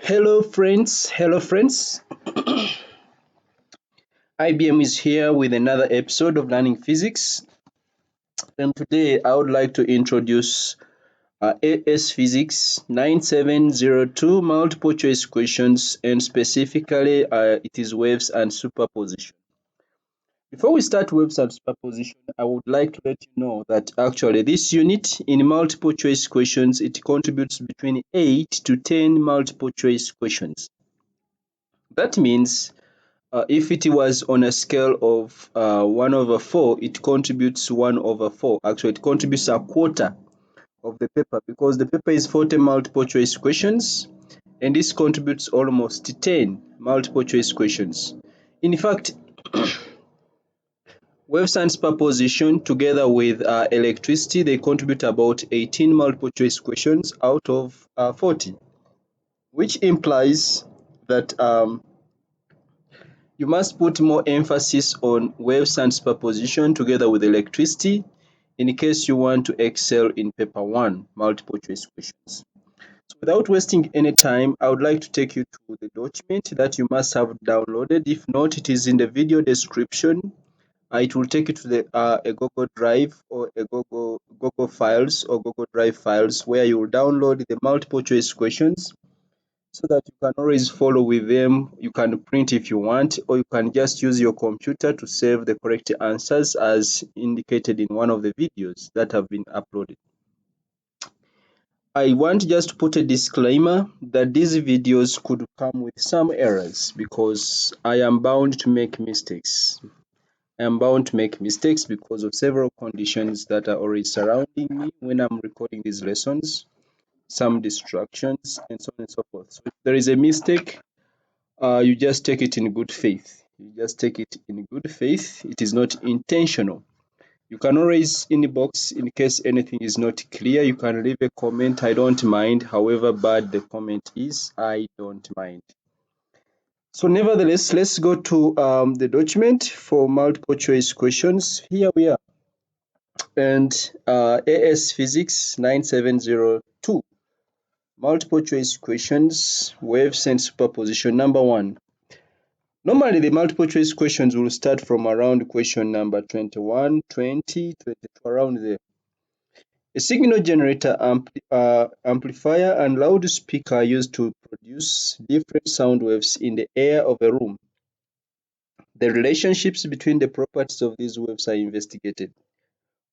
Hello friends, IBM is here with another episode of Learning Physics, and today I would like to introduce AS Physics 9702 multiple choice questions, and specifically it is waves and superposition. Before we start waves and superposition, I would like to let you know that actually this unit in multiple choice questions, it contributes between 8 to 10 multiple choice questions. That means if it was on a scale of 1/4, it contributes 1/4. Actually, it contributes a quarter of the paper because the paper is 40 multiple choice questions, and this contributes almost 10 multiple choice questions. In fact, waves and superposition together with electricity, they contribute about 18 multiple choice questions out of 40, which implies that you must put more emphasis on waves and superposition together with electricity in case you want to excel in paper 1 multiple choice questions. So without wasting any time, I would like to take you to the document that you must have downloaded. If not, it is in the video description. It will take you to a Google Drive or a Google Files or Google Drive files where you will download the multiple choice questions so that you can always follow with them. You can print if you want, or you can just use your computer to save the correct answers as indicated in one of the videos that have been uploaded. I want just to put a disclaimer that these videos could come with some errors because I am bound to make mistakes. I am bound to make mistakes because of several conditions that are already surrounding me when I'm recording these lessons, some distractions, and so on and so forth. So if there is a mistake, you just take it in good faith. You just take it in good faith. It is not intentional. You can always inbox in case anything is not clear. You can leave a comment. I don't mind. However bad the comment is, I don't mind. So nevertheless, let's go to the document for multiple choice questions. Here we are. And AS Physics 9702. Multiple choice questions, waves and superposition. Number 1. Normally, the multiple choice questions will start from around question number 21, 20, 22, around there. A signal generator, amplifier, and loudspeaker are used to produce different sound waves in the air of a room. The relationships between the properties of these waves are investigated.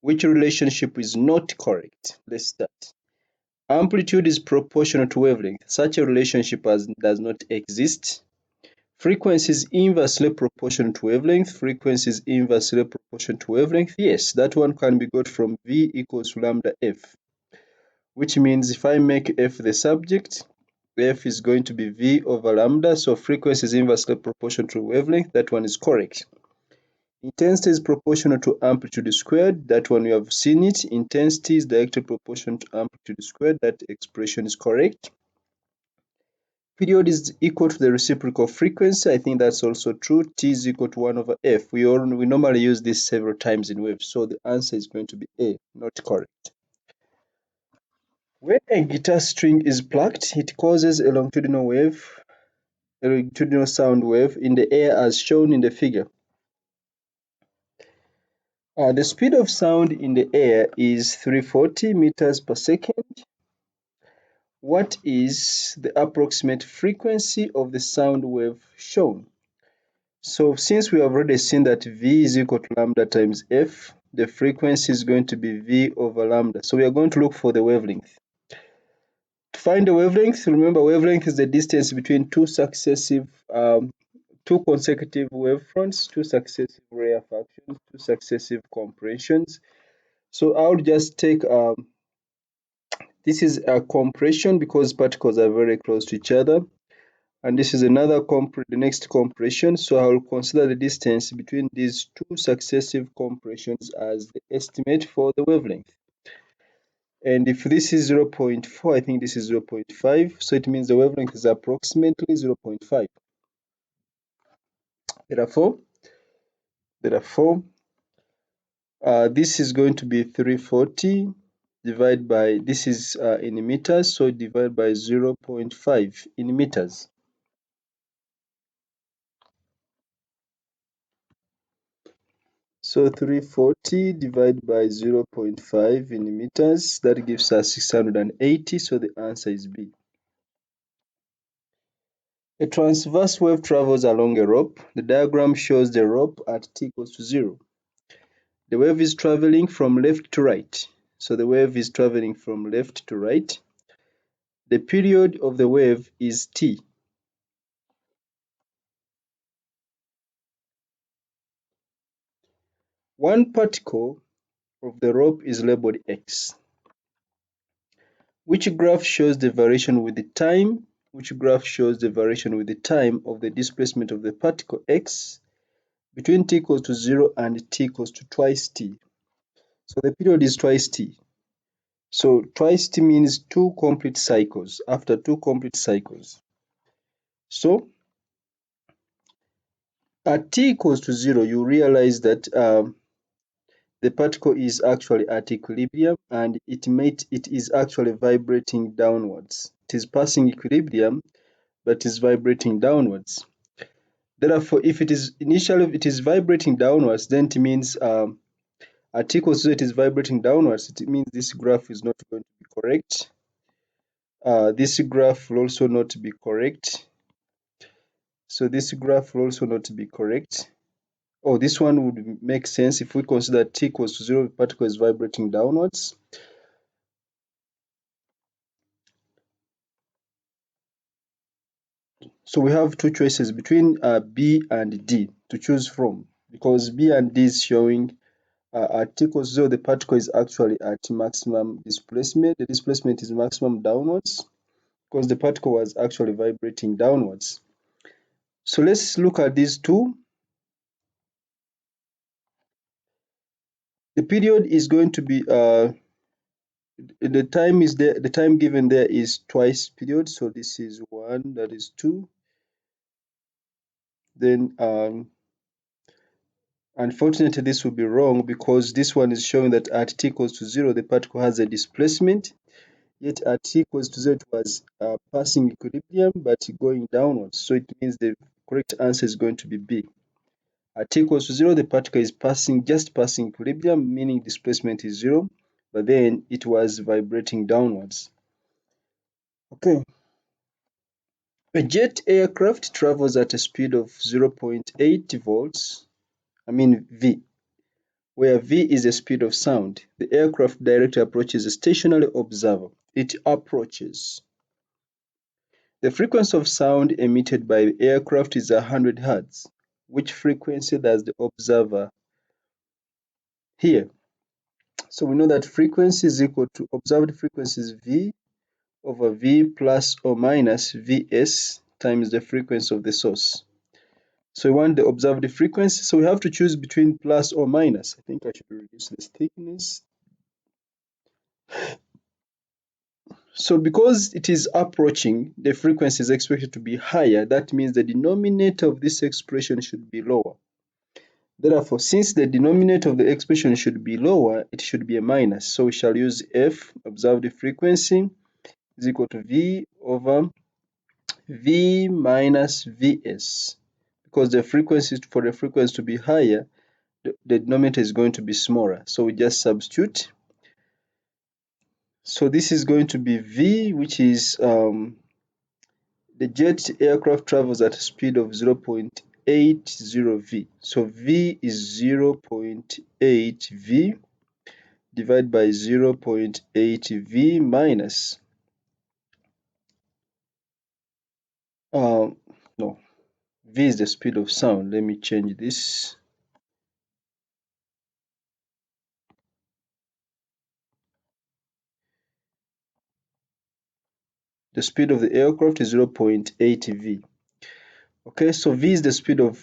Which relationship is not correct? Let's start. Amplitude is proportional to wavelength. Such a relationship does not exist. Frequency is inversely proportional to wavelength. Frequency is inversely proportional to wavelength. Yes, that one can be got from V equals to lambda F, which means if I make F the subject, F is going to be V over lambda. So frequency is inversely proportional to wavelength. That one is correct. Intensity is proportional to amplitude squared. That one we have seen it. Intensity is directly proportional to amplitude squared. That expression is correct. Period is equal to the reciprocal frequency. I think that's also true. T is equal to 1 over F. We normally use this several times in waves. So the answer is going to be A, not correct. When a guitar string is plucked, it causes a longitudinal sound wave in the air as shown in the figure. The speed of sound in the air is 340 meters per second. What is the approximate frequency of the sound wave shown? So since we have already seen that V is equal to lambda times F, the frequency is going to be V over lambda. So we are going to look for the wavelength. To find the wavelength, remember wavelength is the distance between two consecutive wavefronts, two successive rarefactions, two successive compressions. So I would just take this is a compression because particles are very close to each other, and this is another the next compression. So I will consider the distance between these two successive compressions as the estimate for the wavelength. And if this is 0.4, I think this is 0.5, so it means the wavelength is approximately 0.5. Therefore, this is going to be 340 divide by, this is in meters, so divide by 0.5 in meters. So 340 divided by 0.5 in meters, that gives us 680, so the answer is B. A transverse wave travels along a rope. The diagram shows the rope at t equals to 0. The wave is traveling from left to right. So the wave is traveling from left to right. The period of the wave is t. One particle of the rope is labeled x. Which graph shows the variation with the time? Which graph shows the variation with the time of the displacement of the particle x between t equals to 0 and t equals to twice t? So the period is twice t. So twice t means 2 complete cycles, after 2 complete cycles. So at t equals to 0, you realize that the particle is actually at equilibrium and it is actually vibrating downwards. It is passing equilibrium, but is vibrating downwards. Therefore, if it is initially it is vibrating downwards, then it means at t equals to 0 it is vibrating downwards. It means this graph is not going to be correct. This graph will also not be correct. So this graph will also not be correct. Oh, this one would make sense if we consider t equals to 0, the particle is vibrating downwards. So we have two choices between B and D to choose from, because B and D is showing at t equals 0, the particle is actually at maximum displacement. The displacement is maximum downwards because the particle was actually vibrating downwards. So let's look at these two. The period is going to be the time is there. The time given there is twice period. So this is 1, that is 2. Then unfortunately this will be wrong because this one is showing that at t equals to 0 the particle has a displacement, yet at t equals to 0 it was passing equilibrium but going downwards. So it means the correct answer is going to be B. At t equals to 0 the particle is just passing equilibrium, meaning displacement is 0, but then it was vibrating downwards. Okay. A jet aircraft travels at a speed of 0.8 volts, V, where V is the speed of sound. The aircraft directly approaches a stationary observer. It approaches. The frequency of sound emitted by the aircraft is 100 Hz. Which frequency does the observer hear? So we know that frequency is equal to observed frequency is V over V plus or minus Vs times the frequency of the source. So we want the observed frequency. So we have to choose between plus or minus. I think I should reduce this thickness. So because it is approaching, the frequency is expected to be higher. That means the denominator of this expression should be lower. Therefore, since the denominator of the expression should be lower, it should be a minus. So we shall use F, observed frequency, is equal to V over V minus Vs. Because the frequency, for the frequency to be higher, the denominator is going to be smaller. So we just substitute. So this is going to be V, which is the jet aircraft travels at a speed of 0.80 V. So V is 0.8 V divided by 0.8 V minus, no, V is the speed of sound. Let me change this. The speed of the aircraft is 0.8 V. Okay, so V is the speed of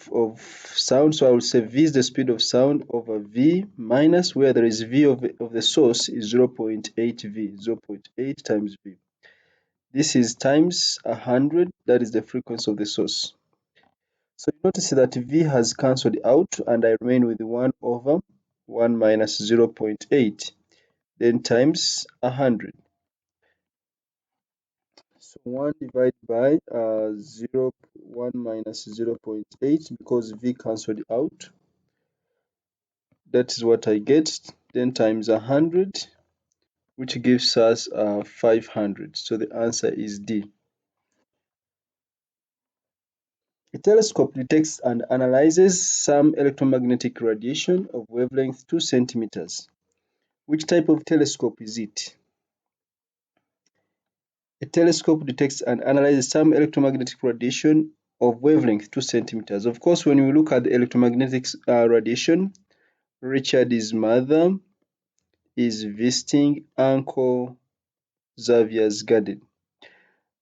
sound. So I will say V is the speed of sound over V minus, where there is V of the source is 0.8 V, 0.8 times V. This is times 100, that is the frequency of the source. So you notice that V has cancelled out and I remain with 1 over 1 minus 0.8. then times 100. So 1 divided by 1 minus 0.8, because V cancelled out. That is what I get. Then times 100, which gives us 500. So the answer is D. A telescope detects and analyzes some electromagnetic radiation of wavelength 2 centimeters. Which type of telescope is it? A telescope detects and analyzes some electromagnetic radiation of wavelength 2 centimeters. Of course, when we look at the electromagnetic radiation, Richard is mother, is visiting Uncle Xavier's garden.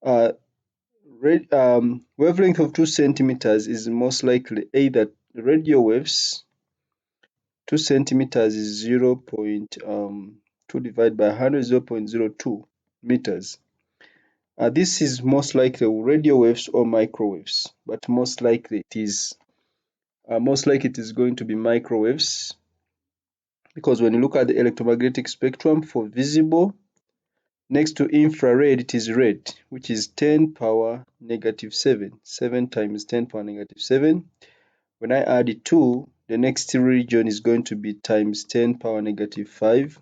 Wavelength of 2 centimeters is most likely either radio waves. 2 centimeters is 2 divided by 100, 0.02 meters. This is most likely radio waves or microwaves, but most likely it is going to be microwaves, because when you look at the electromagnetic spectrum for visible, next to infrared it is red, which is 10 power negative 7. 7 times 10 power negative 7. When I add it 2, the next region is going to be times 10 power negative 5.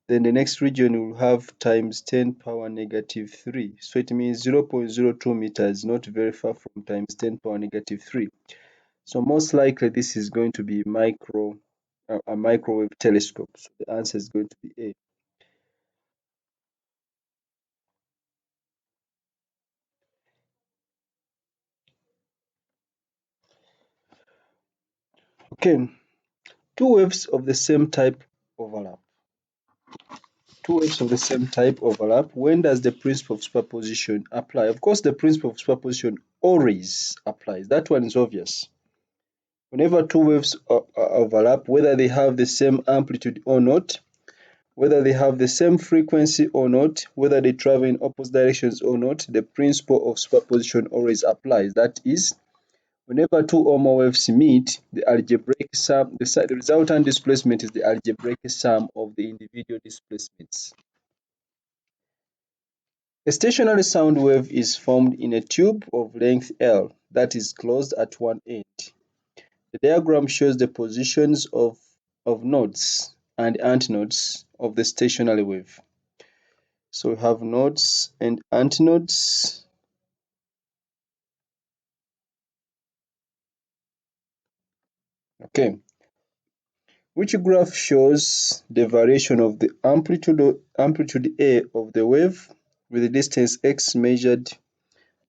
Then the next region will have times 10 power negative 3. So it means 0.02 meters, not very far from times 10 power negative 3. So most likely this is going to be a microwave telescope. So the answer is going to be A. Okay, two waves of the same type overlap. Two waves of the same type overlap. When does the principle of superposition apply? Of course, the principle of superposition always applies. That one is obvious. Whenever two waves overlap, whether they have the same amplitude or not, whether they have the same frequency or not, whether they travel in opposite directions or not, the principle of superposition always applies. That is, whenever two or more waves meet, the algebraic sum, the resultant displacement is the algebraic sum of the individual displacements. A stationary sound wave is formed in a tube of length L that is closed at one end. The diagram shows the positions of nodes and antinodes of the stationary wave. So we have nodes and antinodes. Okay. Which graph shows the variation of the amplitude A of the wave with the distance x measured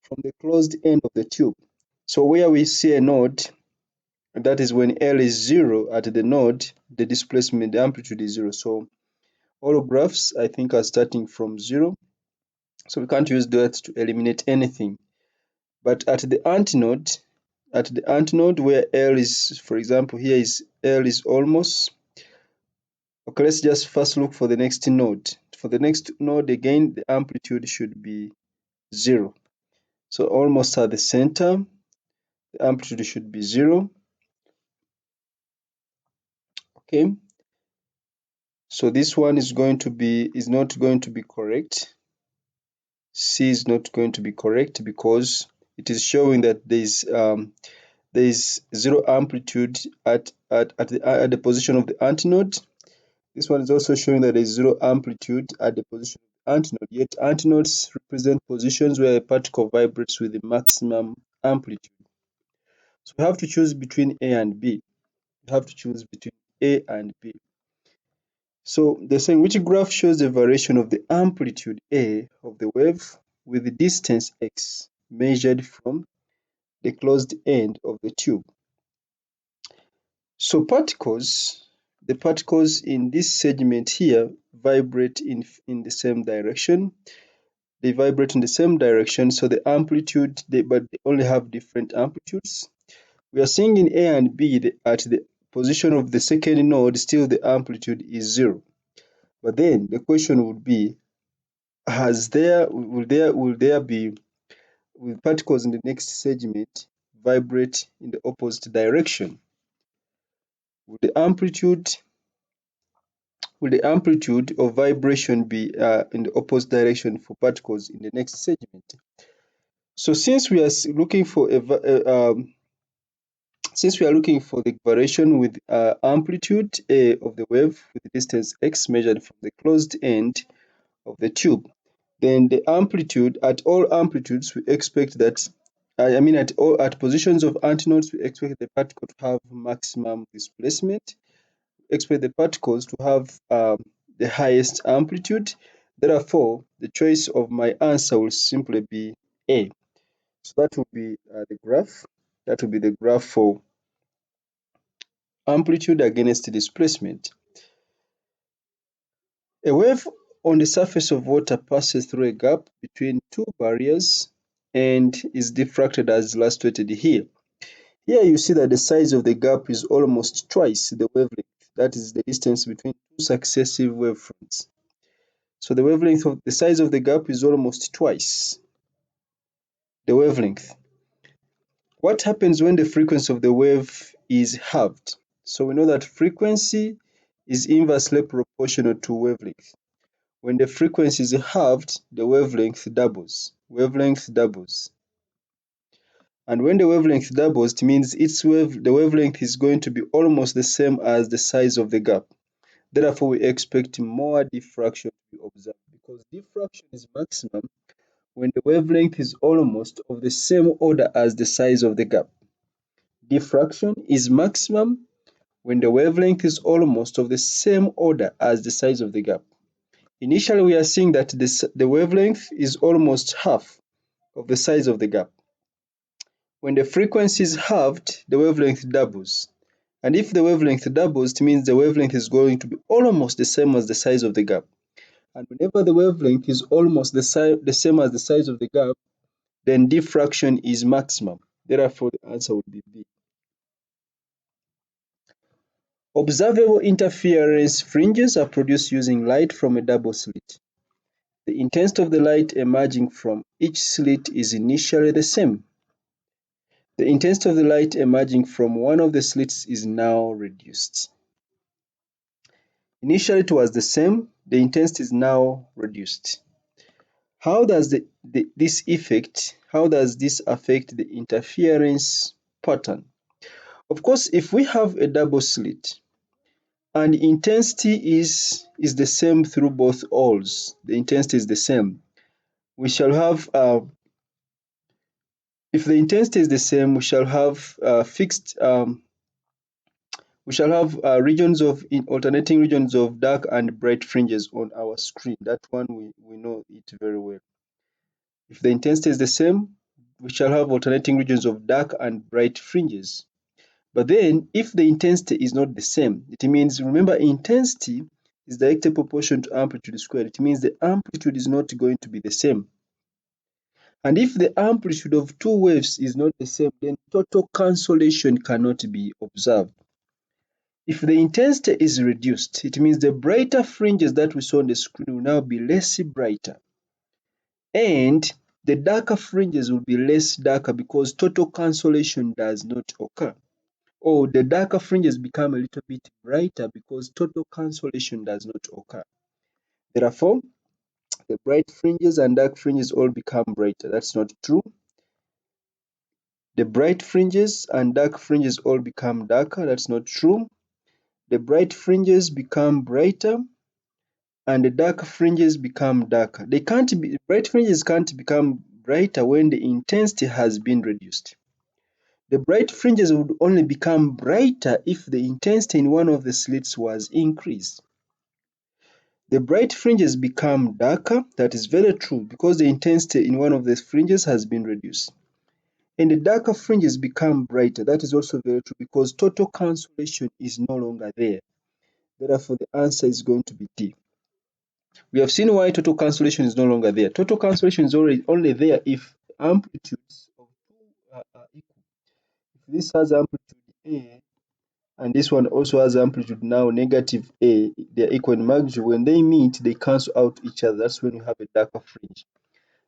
from the closed end of the tube? So where we see a node, that is when L is 0 at the node, the displacement, the amplitude is 0. So all graphs, I think, are starting from 0. So we can't use that to eliminate anything. But at the antinode where L is, for example, here is L is almost. Okay, let's just first look for the next node. For the next node, again, the amplitude should be 0. So almost at the center, the amplitude should be 0. Okay. So this one is not going to be correct. C is not going to be correct because it is showing that there is 0 amplitude at the position of the antinode. This one is also showing that there is 0 amplitude at the position of the antinode. Yet antinodes represent positions where a particle vibrates with the maximum amplitude. So we have to choose between A and B. We have to choose between A and B. So they're saying which graph shows the variation of the amplitude A of the wave with the distance x measured from the closed end of the tube. So the particles in this segment here vibrate in the same direction. They vibrate in the same direction, so the amplitude, but they only have different amplitudes. We are seeing in A and B at the position of the second node, still the amplitude is 0. But then the question would be, will particles in the next segment vibrate in the opposite direction? Will the amplitude will the amplitude of vibration be in the opposite direction for particles in the next segment? So since we are looking for since we are looking for the variation with amplitude a of the wave with the distance x measured from the closed end of the tube, then the amplitude at all amplitudes we expect that at positions of antinodes we expect the particle to have maximum displacement, expect the particles to have the highest amplitude. Therefore, the choice of my answer will simply be A. So that will be the graph. That will be the graph for amplitude against displacement. A wave on the surface of water passes through a gap between two barriers and is diffracted as illustrated here. Here you see that the size of the gap is almost twice the wavelength. That is the distance between two successive wavefronts. So the wavelength of the size of the gap is almost twice the wavelength. What happens when the frequency of the wave is halved? So we know that frequency is inversely proportional to wavelength. When the frequency is halved, the wavelength doubles. Wavelength doubles. And when the wavelength doubles, it means the wavelength is going to be almost the same as the size of the gap. Therefore, we expect more diffraction to be observed because diffraction is maximum when the wavelength is almost of the same order as the size of the gap. Diffraction is maximum when the wavelength is almost of the same order as the size of the gap. Initially, we are seeing that the wavelength is almost half of the size of the gap. When the frequency is halved, the wavelength doubles. And if the wavelength doubles, it means the wavelength is going to be almost the same as the size of the gap. And whenever the wavelength is almost the same as the size of the gap, then diffraction is maximum. Therefore, the answer would be B. Observable interference fringes are produced using light from a double slit. The intensity of the light emerging from each slit is initially the same. The intensity of the light emerging from one of the slits is now reduced. Initially it was the same, the intensity is now reduced. How does this affect the interference pattern? Of course, if we have a double slit and intensity is the same through both holes, the intensity is the same, we shall have if the intensity is the same, we shall have regions of alternating regions of dark and bright fringes on our screen. That one we know it very well. If the intensity is the same, we shall have alternating regions of dark and bright fringes. But then if the intensity is not the same, it means, remember, intensity is directly proportional to amplitude squared. It means the amplitude is not going to be the same. And if the amplitude of two waves is not the same, then total cancellation cannot be observed. If the intensity is reduced, it means the brighter fringes that we saw on the screen will now be less brighter. And the darker fringes will be less darker because total cancellation does not occur. Or the darker fringes become a little bit brighter because total cancellation does not occur. Therefore, the bright fringes and dark fringes all become brighter. That's not true. The bright fringes and dark fringes all become darker. That's not true. The bright fringes become brighter and the dark fringes become darker. Bright fringes can't become brighter when the intensity has been reduced. The bright fringes would only become brighter if the intensity in one of the slits was increased. The bright fringes become darker. That is very true because the intensity in one of the fringes has been reduced. And the darker fringes become brighter. That is also very true because total cancellation is no longer there. Therefore, the answer is going to be D. We have seen why total cancellation is no longer there. Total cancellation is only there if amplitudes of two are equal. If this has amplitude A and this one also has amplitude now negative A, they are equal in magnitude. When they meet, they cancel out each other. That's when you have a darker fringe.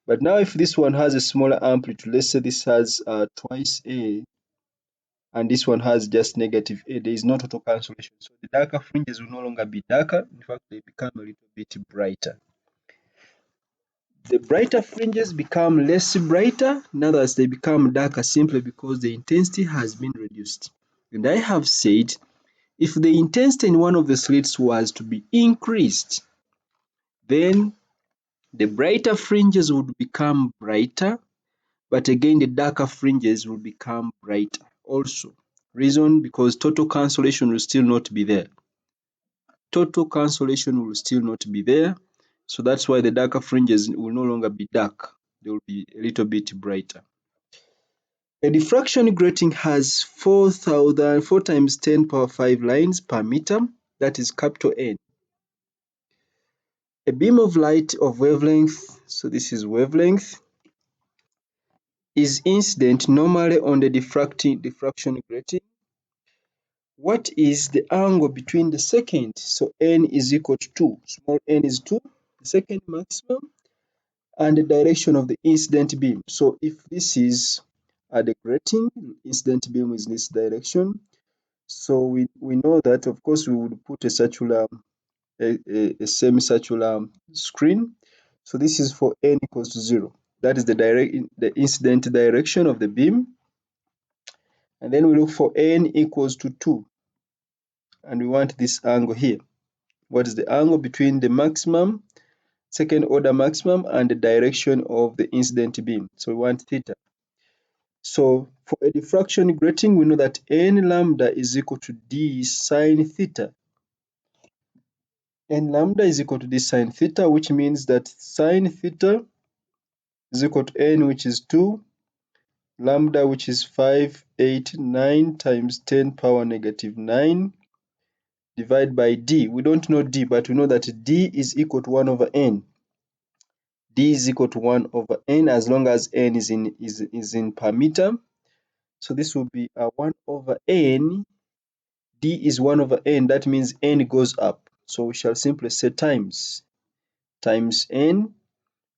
But now if this one has a smaller amplitude, let's say this has twice A, and this one has just negative A. There is no total cancellation. So the darker fringes will no longer be darker. In fact, they become a little bit brighter. The brighter fringes become less brighter. In other words, they become darker simply because the intensity has been reduced. And I have said, if the intensity in one of the slits was to be increased, then the brighter fringes would become brighter, but again the darker fringes will become brighter also. Reason, because total cancellation will still not be there. Total cancellation will still not be there. So that's why the darker fringes will no longer be dark. They will be a little bit brighter. A diffraction grating has 4 times 10 power 5 lines per meter. That is capital N. A beam of light of wavelength, so this is wavelength, is incident normally on the diffraction grating. What is the angle between the second? So n is equal to 2. Small n is 2, the second maximum, and the direction of the incident beam. So if this is the grating, incident beam is in this direction. So we know that, of course, we would put a circular, a semicircular screen. So this is for n equals to 0. That is the incident direction of the beam. And then we look for n equals to 2. And we want this angle here. What is the angle between the maximum, second order maximum, and the direction of the incident beam? So we want theta. So for a diffraction grating, we know that n lambda is equal to d sine theta. N lambda is equal to d sine theta, which means that sine theta is equal to n, which is 2, lambda, which is 589 times 10 power negative 9, divided by d. We don't know d, but we know that d is equal to 1 over n. D is equal to 1 over n as long as n is in per meter. So this will be 1 over n. D is 1 over n. That means n goes up. So we shall simply say times n,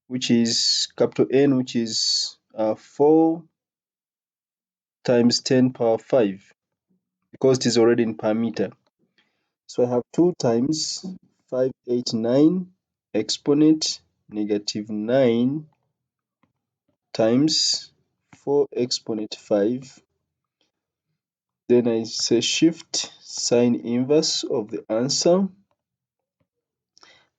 which is capital N, which is 4 times 10 power 5, because it is already in per meter. So I have 2 times 589 exponent negative 9 times 4 exponent 5. Then I say shift sine inverse of the answer,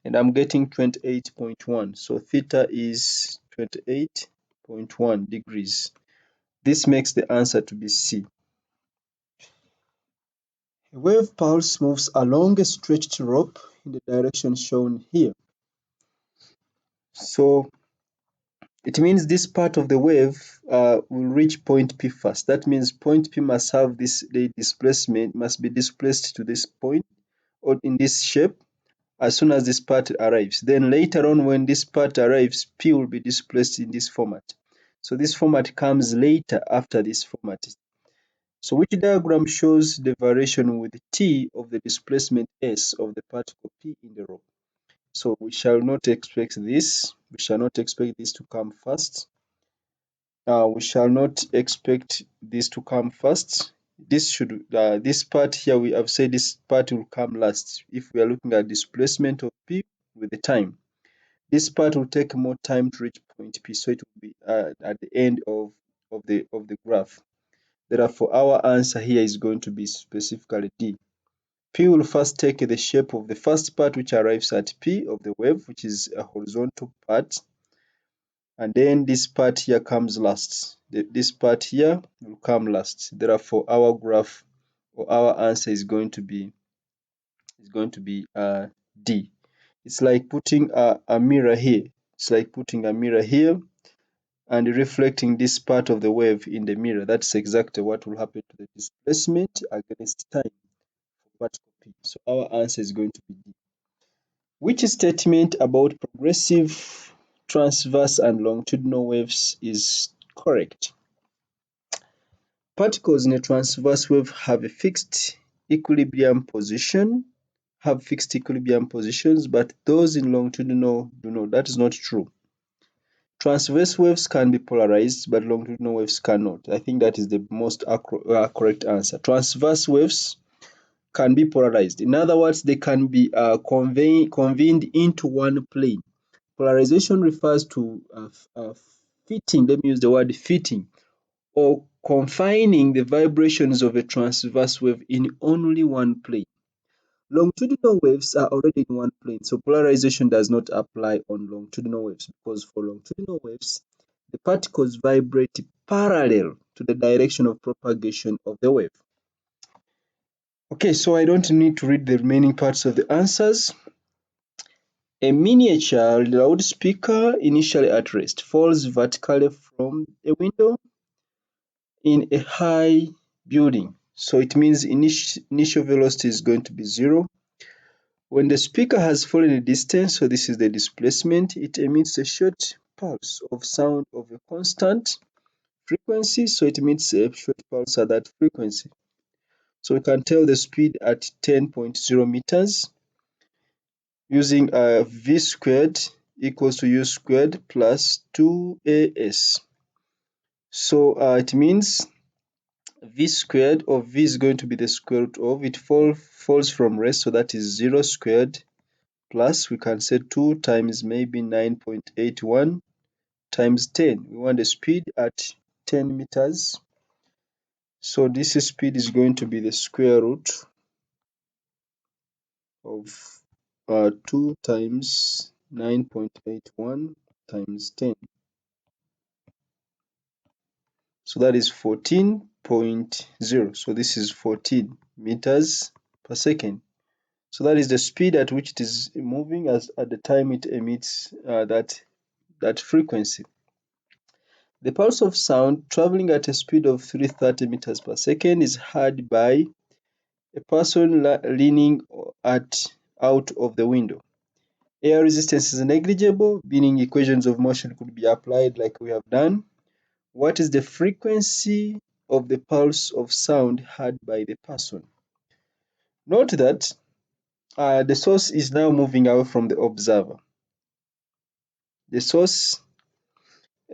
and I'm getting 28.1. So theta is 28.1 degrees. This makes the answer to be C. A wave pulse moves along a stretched rope in the direction shown here. So it means this part of the wave will reach point P first. That means point P must have the displacement, must be displaced to this point or in this shape as soon as this part arrives. Then later on, when this part arrives, P will be displaced in this format. So this format comes later after this format. So which diagram shows the variation with T of the displacement S of the particle P in the rope? So we shall not expect this. We shall not expect this to come first. We shall not expect this to come first. This part here, we have said this part will come last. If we are looking at displacement of P with the time, this part will take more time to reach point P, so it will be at the end of the graph. Therefore, our answer here is going to be specifically D. P will first take the shape of the first part which arrives at P of the wave, which is a horizontal part. And then this part here comes last. This part here will come last. Therefore, our graph or our answer is going to be D. It's like putting a mirror here. It's like putting a mirror here and reflecting this part of the wave in the mirror. That's exactly what will happen to the displacement against time for particle P. So our answer is going to be D. Which statement about progressive, transverse, and longitudinal waves is correct? Particles in a transverse wave have fixed equilibrium positions, but those in longitudinal do not. That is not true. Transverse waves can be polarized, but longitudinal waves cannot. I think that is the most correct answer. Transverse waves can be polarized. In other words, they can be convened into one plane. Polarization refers to fitting, let me use the word fitting, or confining the vibrations of a transverse wave in only one plane. Longitudinal waves are already in one plane, so polarization does not apply on longitudinal waves, because for longitudinal waves, the particles vibrate parallel to the direction of propagation of the wave. Okay, so I don't need to read the remaining parts of the answers. A miniature loudspeaker initially at rest falls vertically from a window in a high building. So it means initial velocity is going to be 0. When the speaker has fallen a distance, so this is the displacement, it emits a short pulse of sound of a constant frequency. So it emits a short pulse at that frequency. So we can tell the speed at 10.0 meters using v squared equals to u squared plus 2as. So it means v squared of v is going to be the square root of it falls from rest, so that is 0 squared plus we can say 2 times maybe 9.81 times 10. We want the speed at 10 meters. So this speed is going to be the square root of 2 times 9.81 times 10. So that is 14.0. So this is 14 meters per second. So that is the speed at which it is moving as at the time it emits that frequency. The pulse of sound traveling at a speed of 330 meters per second is heard by a person leaning out of the window. Air resistance is negligible, meaning equations of motion could be applied like we have done. What is the frequency of the pulse of sound heard by the person? Note that the source is now moving away from the observer. The source,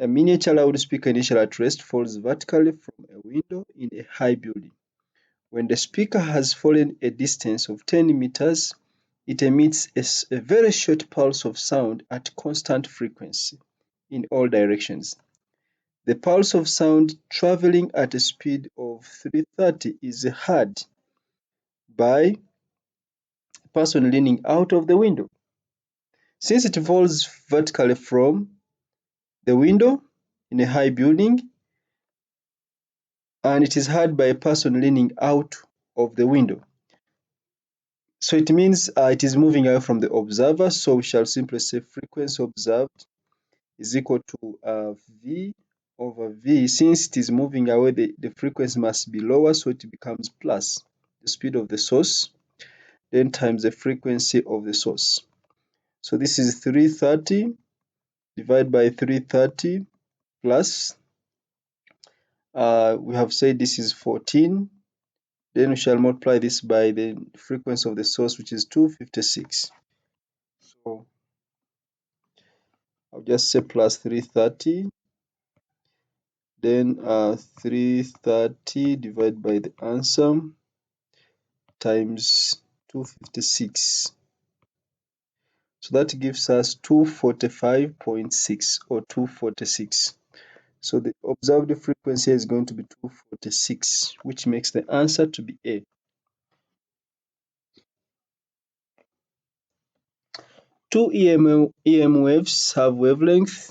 a miniature loudspeaker initially at rest, falls vertically from a window in a high building. When the speaker has fallen a distance of 10 meters, it emits a very short pulse of sound at constant frequency in all directions. The pulse of sound traveling at a speed of 330 is heard by a person leaning out of the window. Since it falls vertically from the window in a high building, and it is heard by a person leaning out of the window. So it means it is moving away from the observer, so we shall simply say frequency observed is equal to V over V. Since it is moving away, the frequency must be lower, so it becomes plus the speed of the source, then times the frequency of the source. So this is 330 divided by 330 plus, we have said this is 14. Then we shall multiply this by the frequency of the source, which is 256. So I'll just say plus 330. Then 330 divided by the answer times 256. So that gives us 245.6 or 246. So the observed frequency is going to be 246, which makes the answer to be A. Two EM waves have wavelength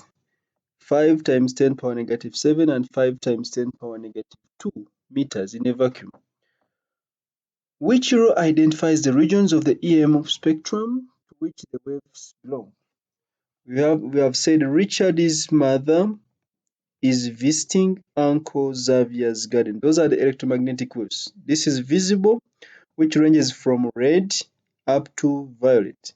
5 times 10 power negative 7 and 5 times 10 power negative 2 meters in a vacuum. Which row identifies the regions of the EM spectrum to which the waves belong? We have said Richard's mother is visiting Uncle Xavier's garden. Those are the electromagnetic waves. This is visible, which ranges from red up to violet.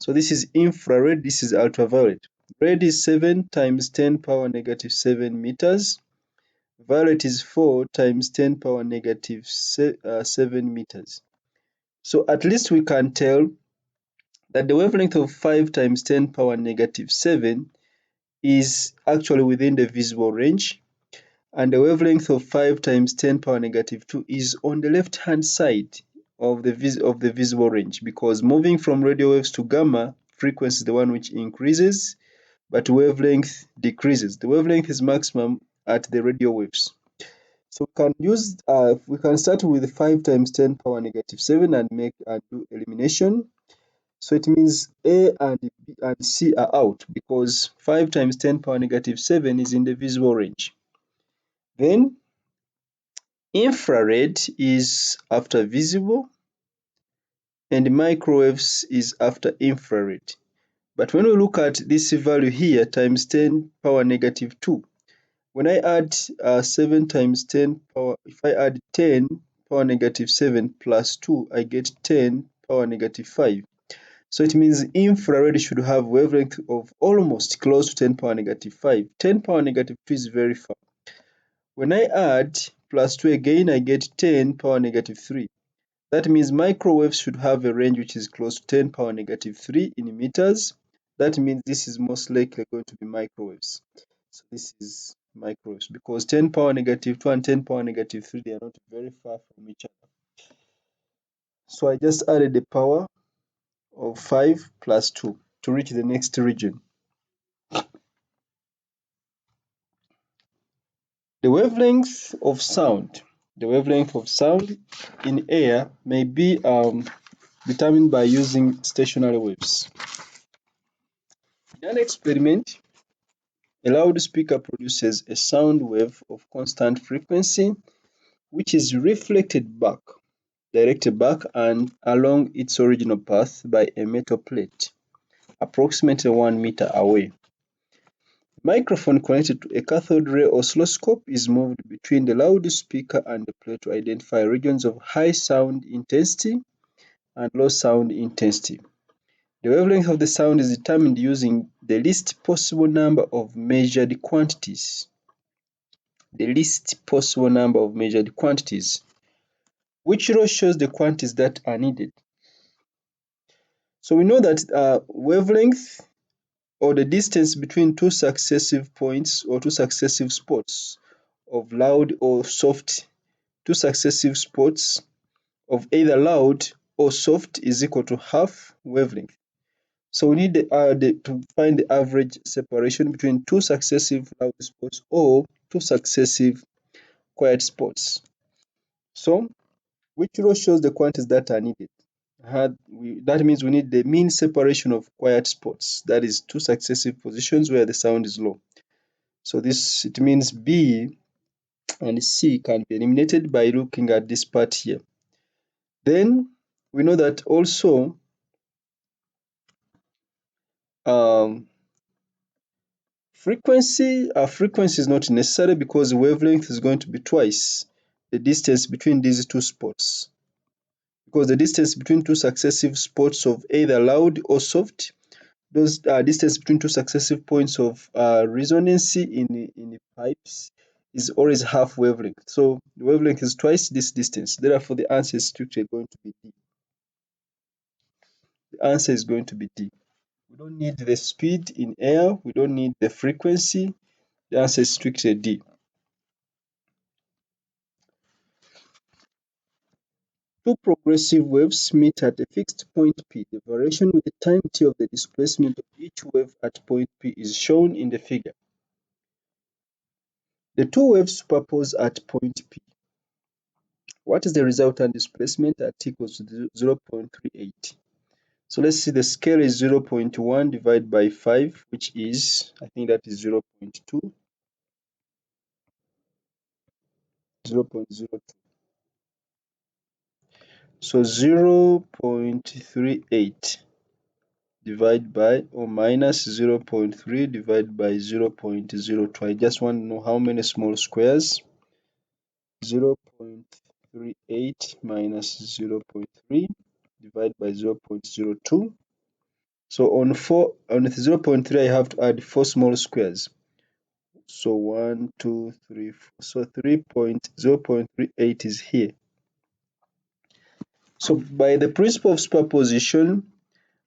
So this is infrared, this is ultraviolet. Red is 7 times 10 power negative 7 meters. Violet is 4 times 10 power negative 7 meters. So at least we can tell that the wavelength of 5 times 10 power negative 7 is actually within the visible range, and the wavelength of 5 times 10 power negative 2 is on the left hand side of the visible range, because moving from radio waves to gamma frequency is the one which increases, but wavelength decreases. The wavelength is maximum at the radio waves. So we can start with 5 times 10 power negative 7 and do elimination. So it means A and B and C are out, because 5 times 10 power negative 7 is in the visible range. Then infrared is after visible, and microwaves is after infrared. But when we look at this value here, times 10 power negative 2, when I add 7 times 10 power, if I add 10 power negative 7 plus 2, I get 10 power negative 5. So it means infrared should have wavelength of almost close to 10 power negative 5. 10 power negative 2 is very far. When I add plus 2 again, I get 10 power negative 3. That means microwaves should have a range which is close to 10 power negative 3 in meters. That means this is most likely going to be microwaves. So this is microwaves, because 10 power negative 2 and 10 power negative 3, they are not very far from each other. So I just added the power of 5 plus 2 to reach the next region. The wavelength of sound. The wavelength of sound in air may be determined by using stationary waves. In an experiment, a loudspeaker produces a sound wave of constant frequency, which is directed back and along its original path by a metal plate, approximately 1 meter away. Microphone connected to a cathode ray oscilloscope is moved between the loudspeaker and the plate to identify regions of high sound intensity and low sound intensity. The wavelength of the sound is determined using the least possible number of measured quantities. The least possible number of measured quantities, which row shows the quantities that are needed. So we know that wavelength, or the distance between two successive points or two successive spots of loud or soft, two successive spots of either loud or soft, is equal to half wavelength. So we need to find the average separation between two successive loud spots or two successive quiet spots. So which row shows the quantities that are needed? That means we need the mean separation of quiet spots, that is two successive positions where the sound is low. So it means B and C can be eliminated by looking at this part here. Then we know that also frequency is not necessary, because the wavelength is going to be twice the distance between these two spots, because the distance between two successive spots of either loud or soft, those distance between two successive points of resonancy in the pipes is always half wavelength. So the wavelength is twice this distance. Therefore, the answer is strictly going to be D. The answer is going to be D. We don't need the speed in air. We don't need the frequency. The answer is strictly D. Two progressive waves meet at a fixed point P. The variation with the time t of the displacement of each wave at point P is shown in the figure. The two waves superpose at point P. What is the resultant displacement at t equals to 0.38? So let's see, the scale is 0.1 divided by 5, which is, I think that is 0.2, 0.02. So 0.38 divided by, or minus 0.3 divided by 0.02. I just want to know how many small squares. 0.38 minus 0.3 divided by 0.02. So on 0.3, I have to add 4 small squares. So 1, 2, 3, 4. So 0.38 is here. So by the principle of superposition,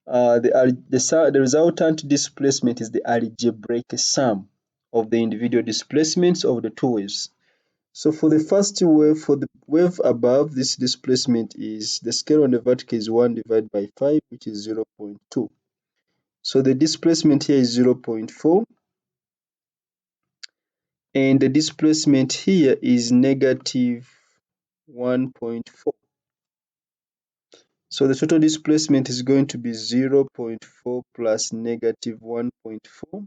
The resultant displacement is the algebraic sum of the individual displacements of the two waves. So for the first wave, for the wave above, this displacement is, the scale on the vertical is 1 divided by 5, which is 0.2. So the displacement here is 0.4, and the displacement here is negative 1.4. So the total displacement is going to be 0.4 plus negative 1.4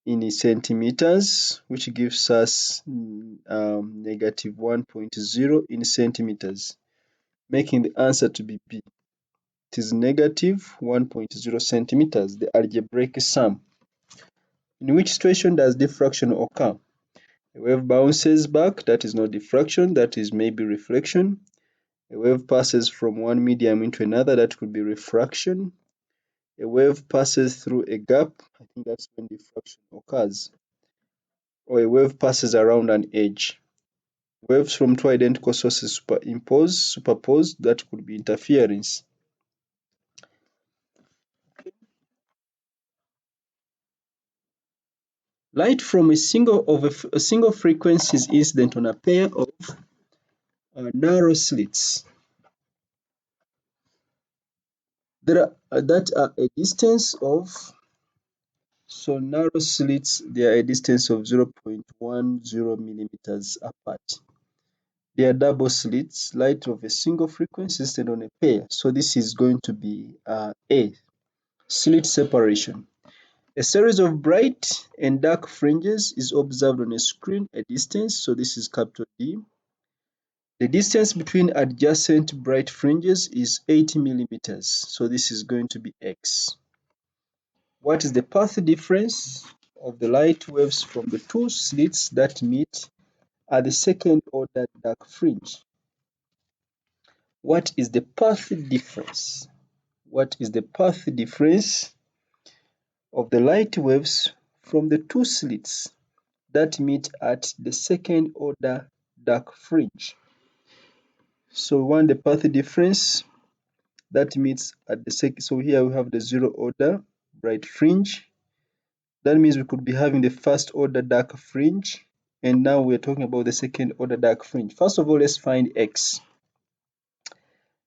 in centimeters, which gives us negative 1.0 in centimeters, making the answer to be B. It is negative 1.0 centimeters, the algebraic sum. In which situation does diffraction occur? A wave bounces back, that is not diffraction, that is maybe reflection. A wave passes from one medium into another, that could be refraction. A wave passes through a gap, I think that's when diffraction occurs. Or a wave passes around an edge. Waves from two identical sources superposed, that could be interference. Light from a single frequency is incident on a pair of narrow slits that are a distance of, so narrow slits, they are a distance of 0.10 millimeters apart. They are double slits, light of a single frequency instead on a pair. So this is going to be A, slit separation. A series of bright and dark fringes is observed on a screen, a distance, so this is capital D. The distance between adjacent bright fringes is 80 millimeters, so this is going to be X. What is the path difference of the light waves from the two slits that meet at the second order dark fringe? What is the path difference? What is the path difference of the light waves from the two slits that meet at the second order dark fringe? So we want the path difference that meets at the second. So here we have the zero order bright fringe. That means we could be having the first order dark fringe, and now we're talking about the second order dark fringe. First of all, let's find X.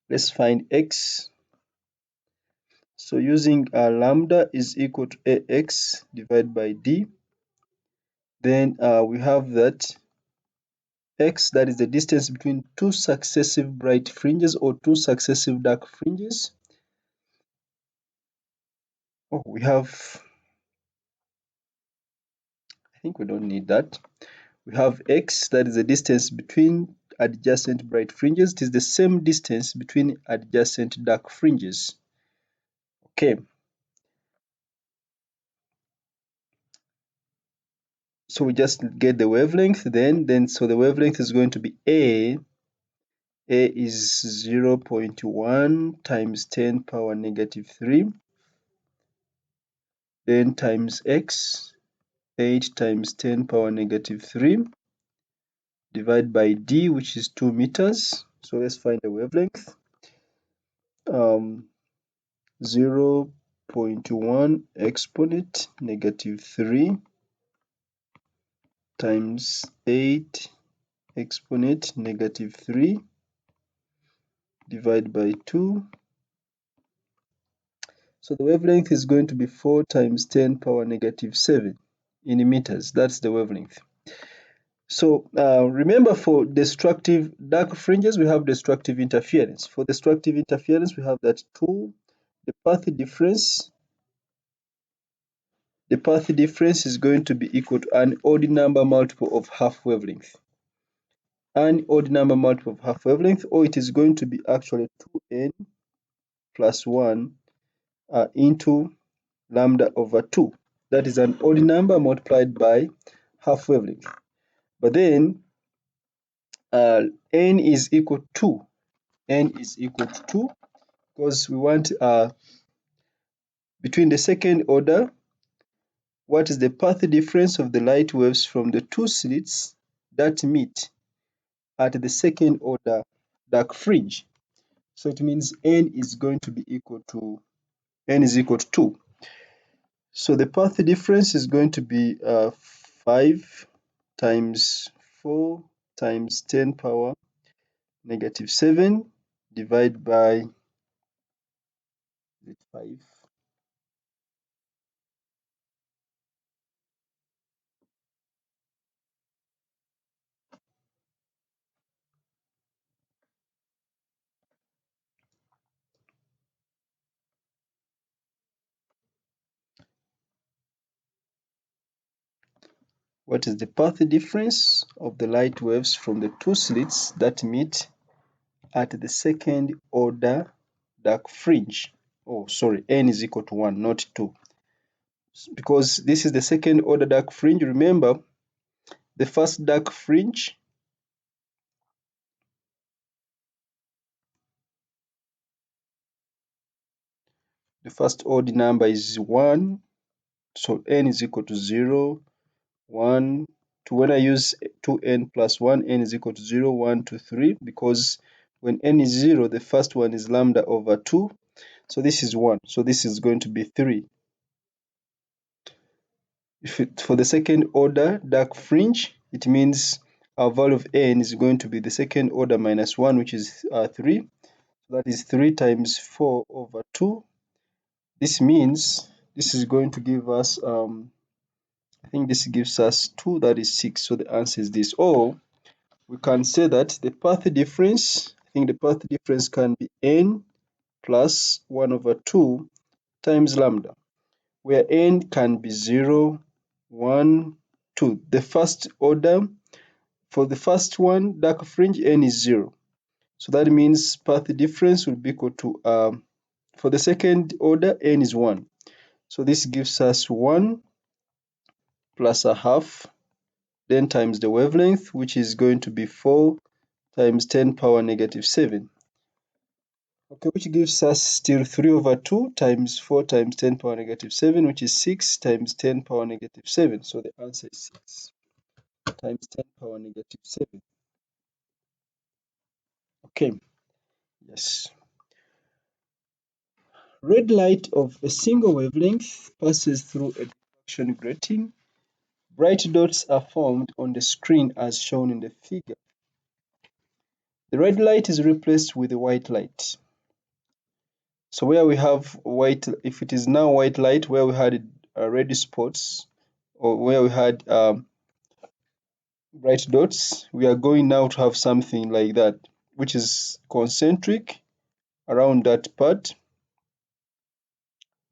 Let's find X. So using lambda is equal to AX divided by D. Then we have that X, that is the distance between two successive bright fringes or two successive dark fringes. Oh, we have, I think we don't need that. We have X, that is the distance between adjacent bright fringes. It is the same distance between adjacent dark fringes. Okay. So we just get the wavelength then so the wavelength is going to be A. A is 0.1 times 10 power negative 3. Then times X, 8 times 10 power negative 3. Divide by D, which is 2 meters. So let's find the wavelength. 0.1 exponent negative 3 times 8 exponent negative 3 divided by 2. So the wavelength is going to be 4 times 10 power negative 7 in meters. That's the wavelength. So remember, for destructive dark fringes, we have destructive interference. For destructive interference, we have that 2, the path difference is going to be equal to an odd number multiple of half wavelength. An odd number multiple of half wavelength, or it is going to be actually 2n plus 1 into lambda over 2. That is an odd number multiplied by half wavelength. But then n is equal to 2 because we want between the second order, what is the path difference of the light waves from the two slits that meet at the second order dark fringe. So it means n is going to be equal to n is equal to 2. So the path difference is going to be 5 times 4 times 10 power negative 7 divided by 5. What is the path difference of the light waves from the two slits that meet at the second order dark fringe? Oh, sorry, n is equal to 1, not 2. Because this is the second order dark fringe, remember the first dark fringe, the first odd number is 1, so n is equal to 0, 1, 2. When I use 2n plus 1, n is equal to 0, 1, 2, 3, because when n is 0, the first one is lambda over 2, so this is 1, so this is going to be 3. For the second order dark fringe, it means our value of n is going to be the second order minus 1, which is 3. So that is 3 times 4 over 2. This means this is going to give us, I think this gives us 2, that is 6. So the answer is this. Or we can say that the path difference, I think the path difference can be n plus 1 over 2 times lambda, where n can be 0, 1, 2. The first order, for the first one, dark fringe, n is 0. So that means path difference will be equal to, for the second order, n is 1. So this gives us 1 plus a half, then times the wavelength, which is going to be 4 times 10 power negative 7. Okay, which gives us still 3 over 2 times 4 times 10 power negative 7, which is 6 times 10 power negative 7. So the answer is 6 times 10 power negative 7. Okay, yes. Red light of a single wavelength passes through a diffraction grating. Bright dots are formed on the screen as shown in the figure. The red light is replaced with a white light. So where we have white, if it is now white light, where we had red spots, or where we had bright dots, we are going now to have something like that, which is concentric around that part,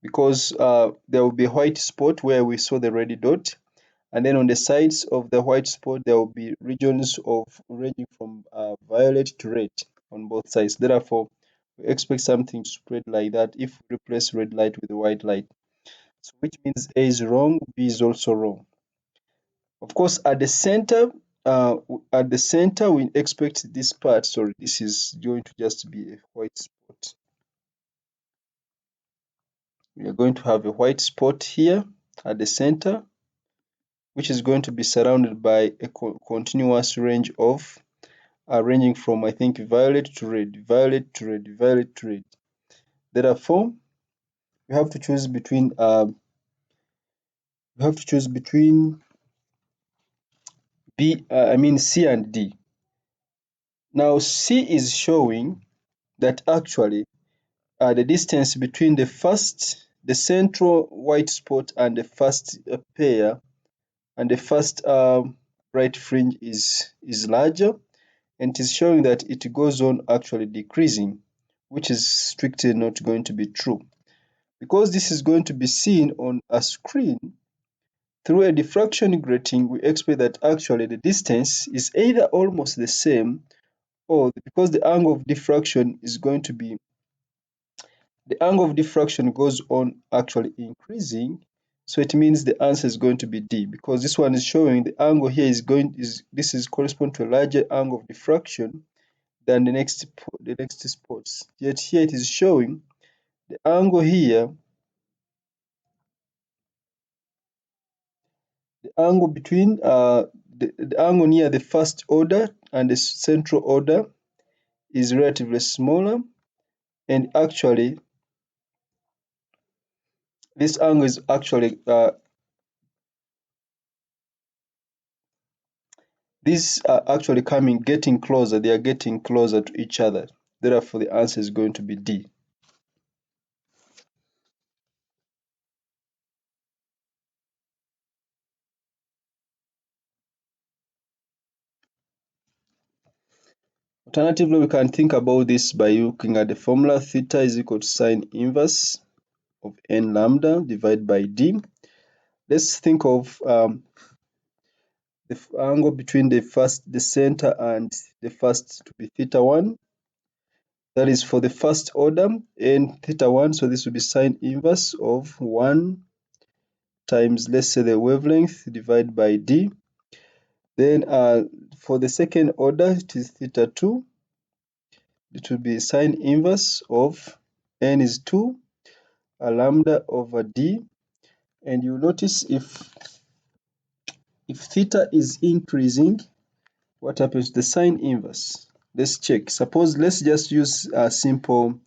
because there will be a white spot where we saw the red dot, and then on the sides of the white spot there will be regions of ranging from violet to red on both sides. Therefore, we expect something to spread like that if we replace red light with white light. So which means A is wrong, B is also wrong. Of course, at the center, we expect this part. Sorry, this is going to just be a white spot. We are going to have a white spot here at the center, which is going to be surrounded by a continuous range of ranging from, I think, violet to red, violet to red, violet to red. Therefore, we have to choose between C and D. Now C is showing that actually the distance between the central white spot and the first pair and the first bright fringe is larger, and it is showing that it goes on actually decreasing, which is strictly not going to be true. Because this is going to be seen on a screen through a diffraction grating, we expect that actually the distance is either almost the same, or because the angle of diffraction goes on actually increasing, so it means the answer is going to be D, because this one is showing the angle here this is correspond to a larger angle of diffraction than the next spots. Yet here it is showing the angle here, the angle between the angle near the first order and the central order is relatively smaller, and actually this angle is actually these are actually getting closer. They are getting closer to each other. Therefore, the answer is going to be D. Alternatively, we can think about this by looking at the formula. Theta is equal to sine inverse of n lambda divided by D. Let's think of the angle between the center and the first to be theta 1. That is for the first order, n theta 1. So this will be sine inverse of 1 times, let's say, the wavelength divided by D. Then for the second order, it is theta 2. It will be sine inverse of n is 2, a lambda over D. And you notice if theta is increasing, what happens to the sine inverse? Let's check. Suppose let's just use a simple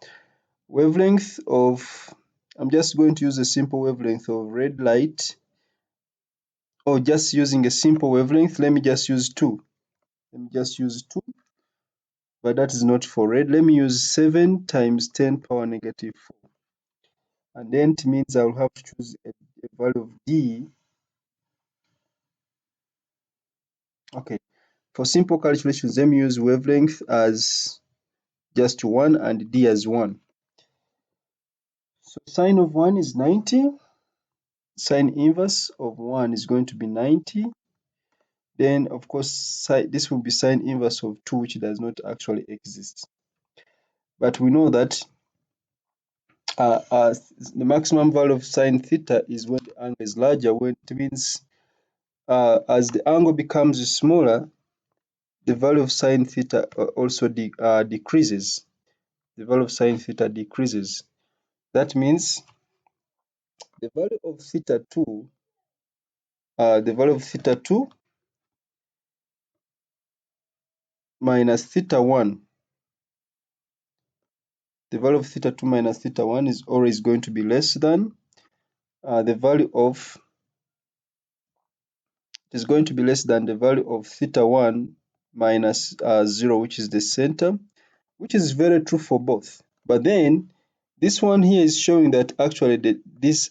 wavelength of, I'm just going to use a simple wavelength of red light, or just using a simple wavelength. Let me just use 2. Let me just use 2, but that is not for red. Let me use 7 times 10 power negative 4. And then it means I will have to choose a value of D. Okay, for simple calculations, let me use wavelength as just 1 and D as 1. So sine of 1 is 90. Sine inverse of 1 is going to be 90. Then, of course, this will be sine inverse of 2, which does not actually exist. But we know that the maximum value of sine theta is when the angle is larger, when it means as the angle becomes smaller, the value of sine theta also decreases. The value of sine theta decreases. That means the value of theta 2, the value of theta 2 minus theta 1, the value of theta 2 minus theta 1 is always going to be less than the value of, it is going to be less than the value of theta 1 minus 0, which is the center, which is very true for both. But then this one here is showing that actually this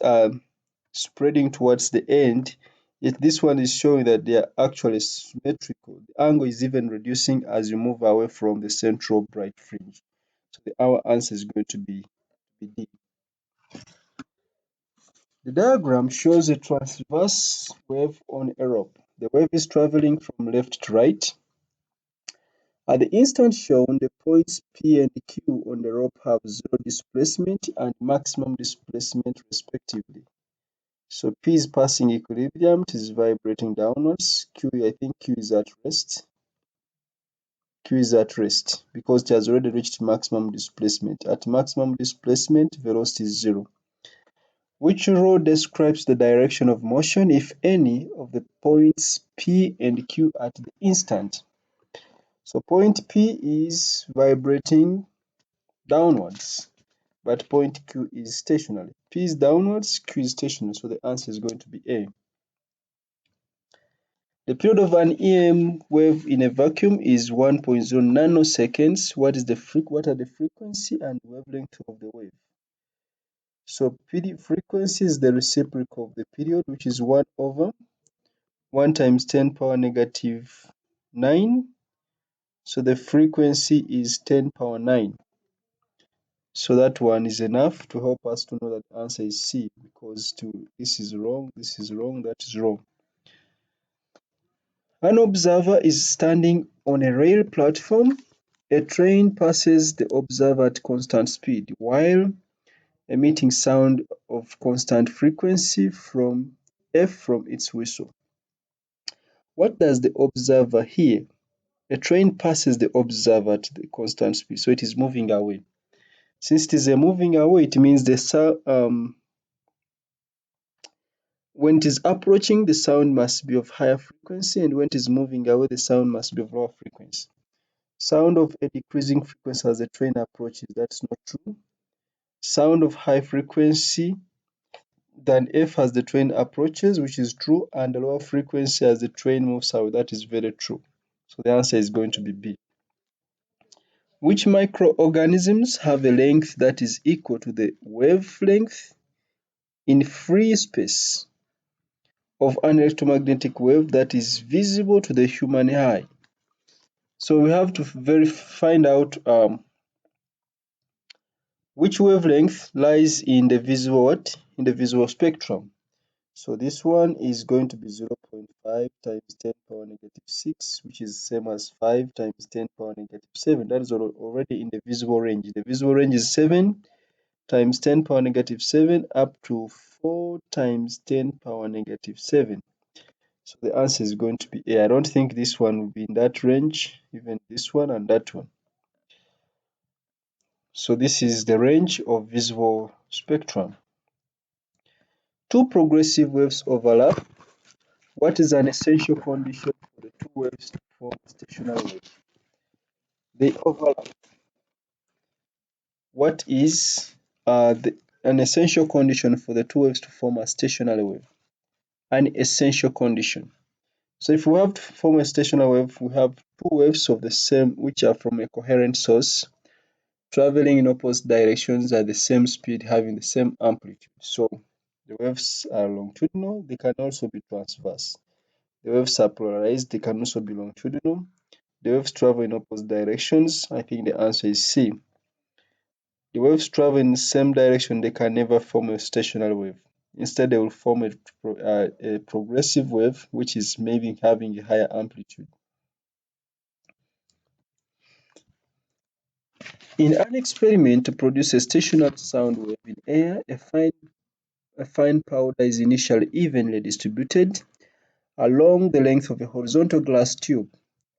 spreading towards the end, yet this one is showing that they are actually symmetrical. The angle is even reducing as you move away from the central bright fringe. So our answer is going to be D. The diagram shows a transverse wave on a rope. The wave is traveling from left to right. At the instant shown, the points P and Q on the rope have zero displacement and maximum displacement respectively. So P is passing equilibrium, it is vibrating downwards. I think Q is at rest. Q is at rest because it has already reached maximum displacement. At maximum displacement, velocity is 0. Which rule describes the direction of motion, if any, of the points P and Q at the instant? So point P is vibrating downwards, but point Q is stationary. P is downwards, Q is stationary, so the answer is going to be A. The period of an EM wave in a vacuum is 1.0 nanoseconds. What are the frequency and wavelength of the wave? So frequency is the reciprocal of the period, which is 1 over 1 times 10 power negative 9. So the frequency is 10 power 9. So that one is enough to help us to know that the answer is C, because this is wrong, that is wrong. An observer is standing on a rail platform. A train passes the observer at constant speed while emitting sound of constant frequency from F from its whistle. What does the observer hear? A train passes the observer at the constant speed, so it is moving away. Since it is moving away, it means when it is approaching, the sound must be of higher frequency, and when it is moving away, the sound must be of lower frequency. Sound of a decreasing frequency as the train approaches, that's not true. Sound of high frequency than f as the train approaches, which is true, and a lower frequency as the train moves away. That is very true. So the answer is going to be B. Which microorganisms have a length that is equal to the wavelength in free space of an electromagnetic wave that is visible to the human eye? So we have to find out which wavelength lies in the visible in the visible spectrum. So this one is going to be 0.5 times 10 power negative 6, which is same as 5 times 10 power negative 7. That is already in the visible range. The visible range is 7 times 10 power negative 7 up to 4 times 10 power negative 7. So the answer is going to be A. I don't think this one will be in that range, even this one and that one. So this is the range of visible spectrum. Two progressive waves overlap. What is an essential condition for the two waves to form a stationary wave? They overlap. What is an essential condition for the two waves to form a stationary wave? An essential condition. So if we have to form a stationary wave, we have two waves of the same, which are from a coherent source, traveling in opposite directions at the same speed, having the same amplitude. So the waves are longitudinal, they can also be transverse. The waves are polarized, they can also be longitudinal. The waves travel in opposite directions. I think the answer is C. The waves travel in the same direction, they can never form a stationary wave. Instead, they will form a progressive wave, which is maybe having a higher amplitude. In an experiment to produce a stationary sound wave in air, a fine powder is initially evenly distributed along the length of a horizontal glass tube,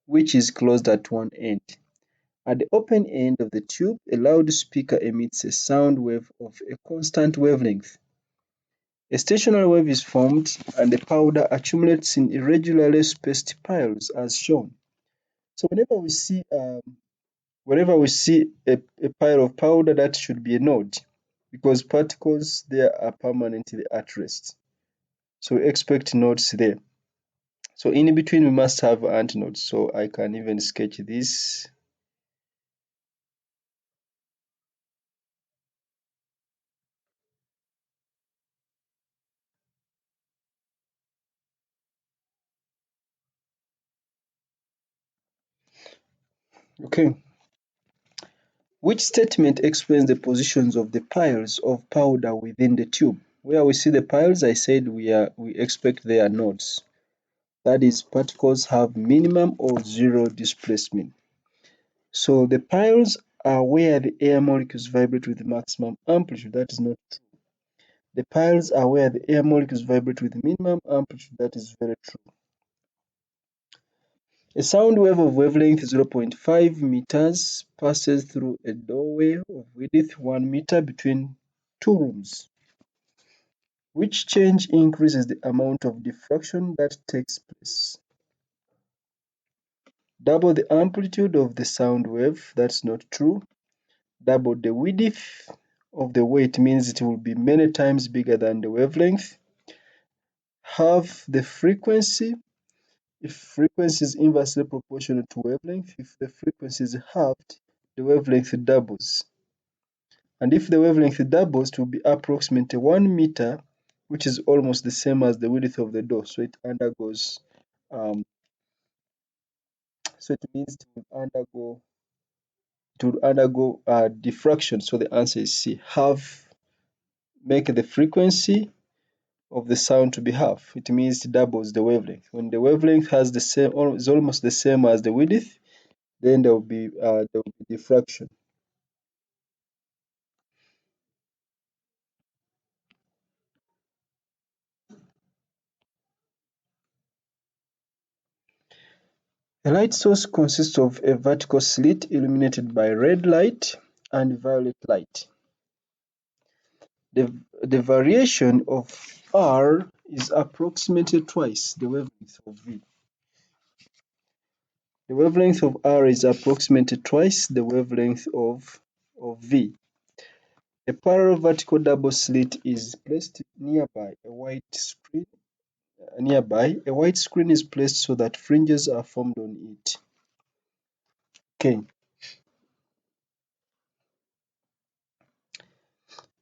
which is closed at one end. At the open end of the tube, a loudspeaker emits a sound wave of a constant wavelength. A stationary wave is formed, and the powder accumulates in irregularly spaced piles, as shown. So whenever we see a pile of powder, that should be a node, because particles there are permanently at rest. So we expect nodes there. So in between, we must have antinodes. So I can even sketch this. Okay. Which statement explains the positions of the piles of powder within the tube? Where we see the piles, I said we expect they are nodes. That is, particles have minimum or zero displacement. So the piles are where the air molecules vibrate with maximum amplitude. That is not true. The piles are where the air molecules vibrate with minimum amplitude. That is very true. A sound wave of wavelength 0.5 meters passes through a doorway of width 1 meter between two rooms. Which change increases the amount of diffraction that takes place? Double the amplitude of the sound wave. That's not true. Double the width of the wave means it will be many times bigger than the wavelength. Halve the frequency. If frequency is inversely proportional to wavelength, if the frequency is halved, the wavelength doubles. And if the wavelength doubles, it will be approximately 1 meter, which is almost the same as the width of the door. So it undergoes, so it means it will undergo diffraction. So the answer is C. Make the frequency of the sound to be half. It means it doubles the wavelength. When the wavelength has the same, or is almost the same as the width, then there will be diffraction. A light source consists of a vertical slit illuminated by red light and violet light. The variation of R is approximately twice the wavelength of V. The wavelength of R is approximately twice the wavelength of V. A parallel vertical double slit is placed nearby a white screen. A white screen is placed so that fringes are formed on it. Okay.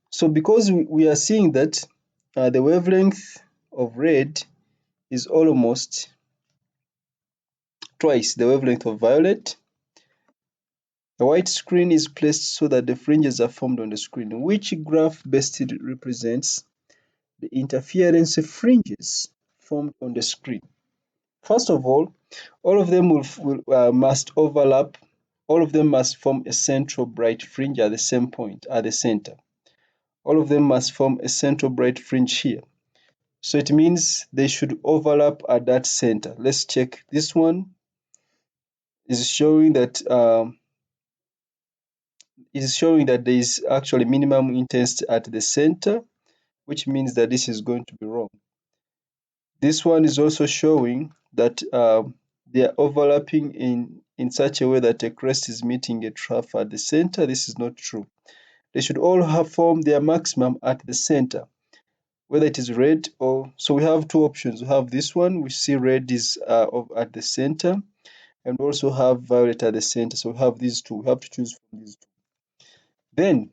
So because we are seeing that the wavelength of red is almost twice the wavelength of violet, a white screen is placed so that the fringes are formed on the screen. Which graph best represents the interference fringes formed on the screen? First of all of them must overlap. All of them must form a central bright fringe at the same point, at the center. All of them must form a central bright fringe here. So it means they should overlap at that center. Let's check. This one is showing that there is actually minimum intensity at the center, which means that this is going to be wrong. This one is also showing that they are overlapping in such a way that a crest is meeting a trough at the center. This is not true. They should all have formed their maximum at the center, whether it is red or, so we have two options. We have this one, we see red is at the center, and we also have violet at the center. So we have these two. We have to choose from these two. Then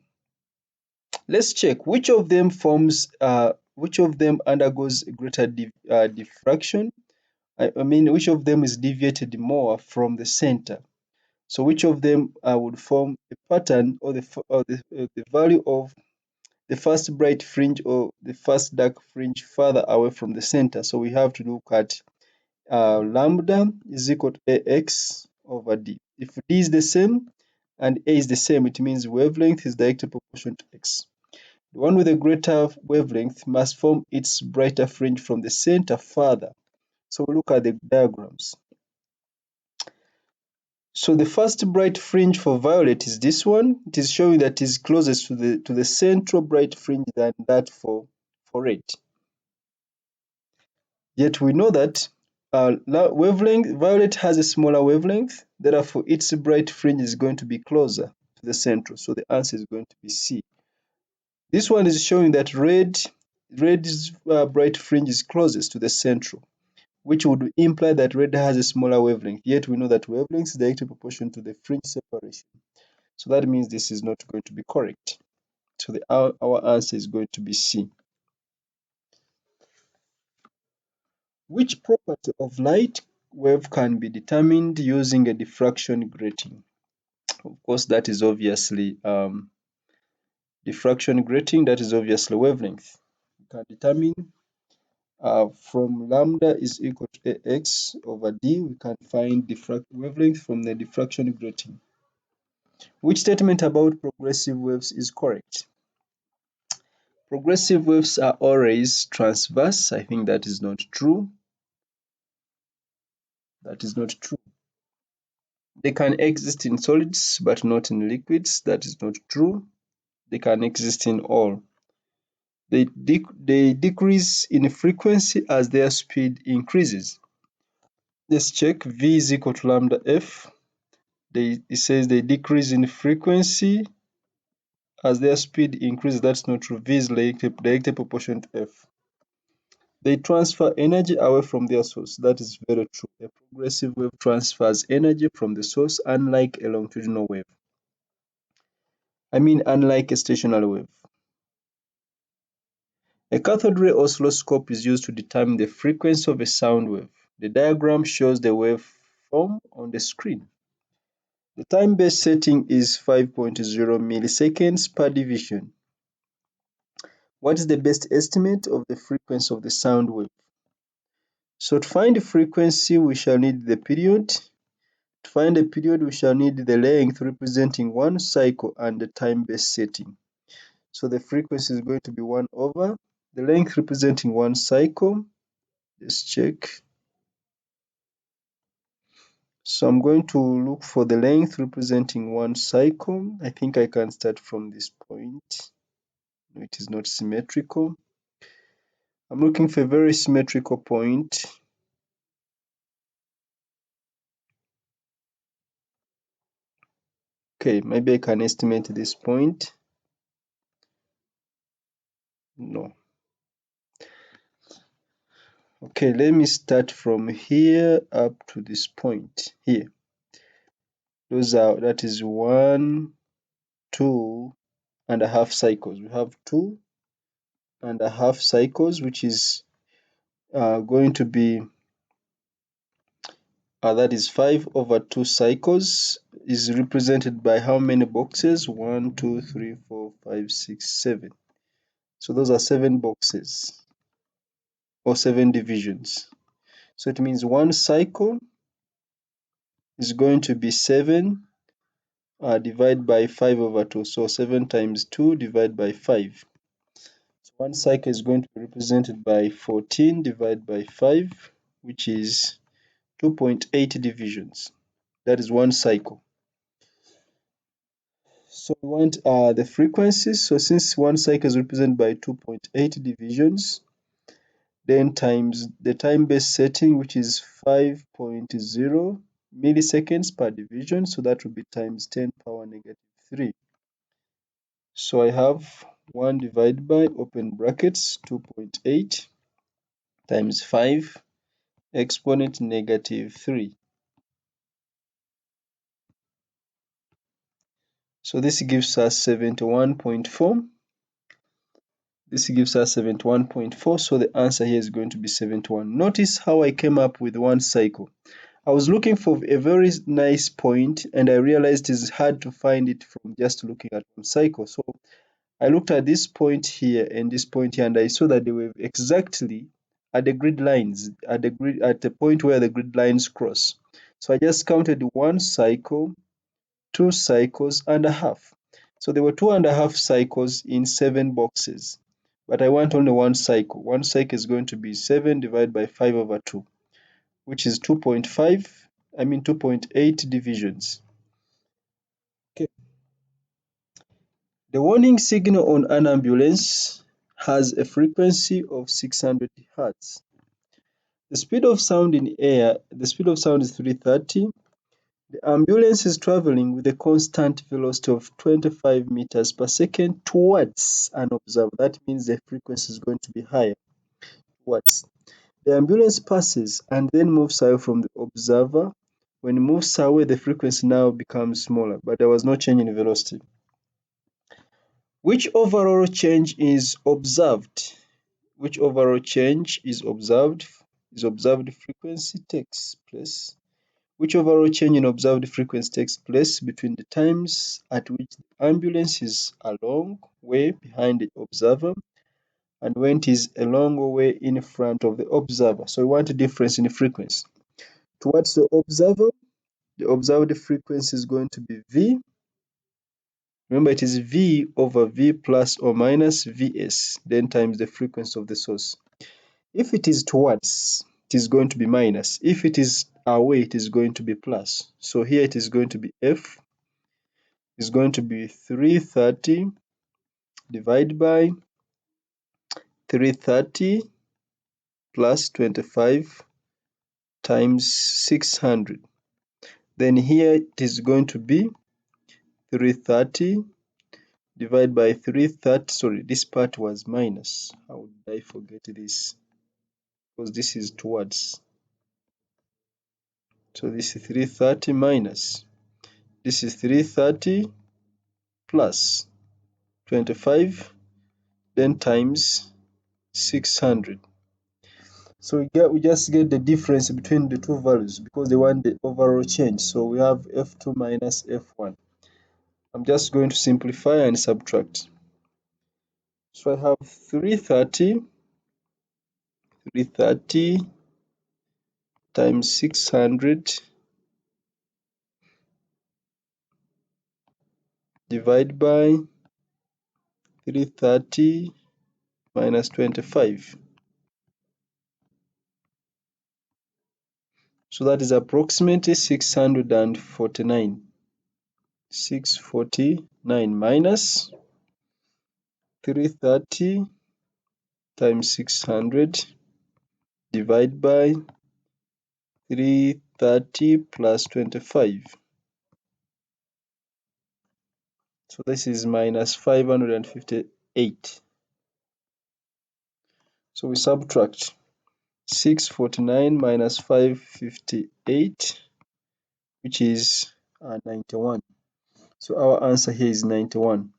let's check which of them undergoes greater diffraction. I mean, which of them is deviated more from the center? So which of them would form a pattern or the value of the first bright fringe or the first dark fringe further away from the center? So we have to look at lambda is equal to ax over d. If d is the same and a is the same, it means wavelength is directly proportional to x. The one with a greater wavelength must form its brighter fringe from the center further. So we look at the diagrams. So the first bright fringe for violet is this one. It is showing that it is closest to the central bright fringe than that for red. Yet we know that violet has a smaller wavelength, therefore its bright fringe is going to be closer to the central. So the answer is going to be C. This one is showing that red's bright fringe is closest to the central, which would imply that red has a smaller wavelength. Yet we know that wavelength is directly proportional to the fringe separation. So that means this is not going to be correct. So our answer is going to be C. Which property of light wave can be determined using a diffraction grating? Of course, that is obviously diffraction grating, that is obviously wavelength. We can determine from lambda is equal to ax over d, we can find wavelength from the diffraction grating. Which statement about progressive waves is correct? Progressive waves are always transverse. I think that is not true. That is not true. They can exist in solids but not in liquids. That is not true. They can exist in all. They decrease in frequency as their speed increases. Let's check. V is equal to lambda f. It says they decrease in frequency as their speed increases. That's not true. V is directly proportional to f. They transfer energy away from their source. That is very true. A progressive wave transfers energy from the source, unlike a longitudinal wave. I mean, unlike a stationary wave. A cathode ray oscilloscope is used to determine the frequency of a sound wave. The diagram shows the waveform on the screen. The time-based setting is 5.0 milliseconds per division. What is the best estimate of the frequency of the sound wave? So to find the frequency, we shall need the period. To find the period, we shall need the length representing one cycle and the time-based setting. So the frequency is going to be 1 over the length representing one cycle. Let's check. So I'm going to look for the length representing one cycle. I think I can start from this point. No, it is not symmetrical. I'm looking for a very symmetrical point. Okay, maybe I can estimate this point. No. Okay, let me start from here up to this point here. That is 1, 2.5 cycles. We have 2.5 cycles, which is going to be that is 5 over 2 cycles is represented by how many boxes? 1, 2, 3, 4, 5, 6, 7. So those are 7 boxes or 7 divisions. So it means one cycle is going to be 7 divided by 5 over 2. So 7 times 2 divided by 5. So one cycle is going to be represented by 14 divided by 5, which is 2.8 divisions. That is one cycle. So we want the frequencies. So since one cycle is represented by 2.8 divisions, then times the time-based setting, which is 5.0 milliseconds per division. So that will be times 10 power negative 3. So I have 1 divided by, open brackets, 2.8 times 5 exponent negative 3. So this gives us 71.4. This gives us 71.4. So the answer here is going to be 71. Notice how I came up with one cycle. I was looking for a very nice point and I realized it's hard to find it from just looking at one cycle. So I looked at this point here and this point here and I saw that they were exactly at the grid lines, at the point where the grid lines cross. So I just counted 1 cycle, 2 cycles and a half. So there were 2.5 cycles in 7 boxes, but I want only 1 cycle. 1 cycle is going to be 7 divided by 5 over 2, which is 2.8 divisions. Okay. The warning signal on an ambulance has a frequency of 600 Hz. The speed of sound in air, the speed of sound is 330. The ambulance is traveling with a constant velocity of 25 meters per second towards an observer. That means the frequency is going to be higher. Towards. The ambulance passes and then moves away from the observer. When it moves away, the frequency now becomes smaller, but there was no change in velocity. Which overall change is observed? Which overall change is observed? Is observed frequency takes place. Which overall change in observed frequency takes place between the times at which the ambulance is a long way behind the observer and when it is a long way in front of the observer. So we want a difference in frequency. Towards the observed frequency is going to be V. Remember, it is V over V plus or minus Vs, then times the frequency of the source. If it is towards, it is going to be minus. If it is away, it is going to be plus. So here it is going to be F is going to be 330 divided by 330 plus 25 times 600. Then here it is going to be 330 divided by 330. Sorry, this part was minus. How did I forget this? Because this is towards. So this is 330 minus. This is 330 plus 25, then times 600. So we just get the difference between the two values because they want the overall change. So we have F2 minus F1. I'm just going to simplify and subtract. So I have 330 times 600 divided by 330 minus 25. So that is approximately 649. 649 minus 330 times 600 divided by 330 plus 25. So this is minus 558. So we subtract 649 minus 558, which is 91. So our answer here is 91.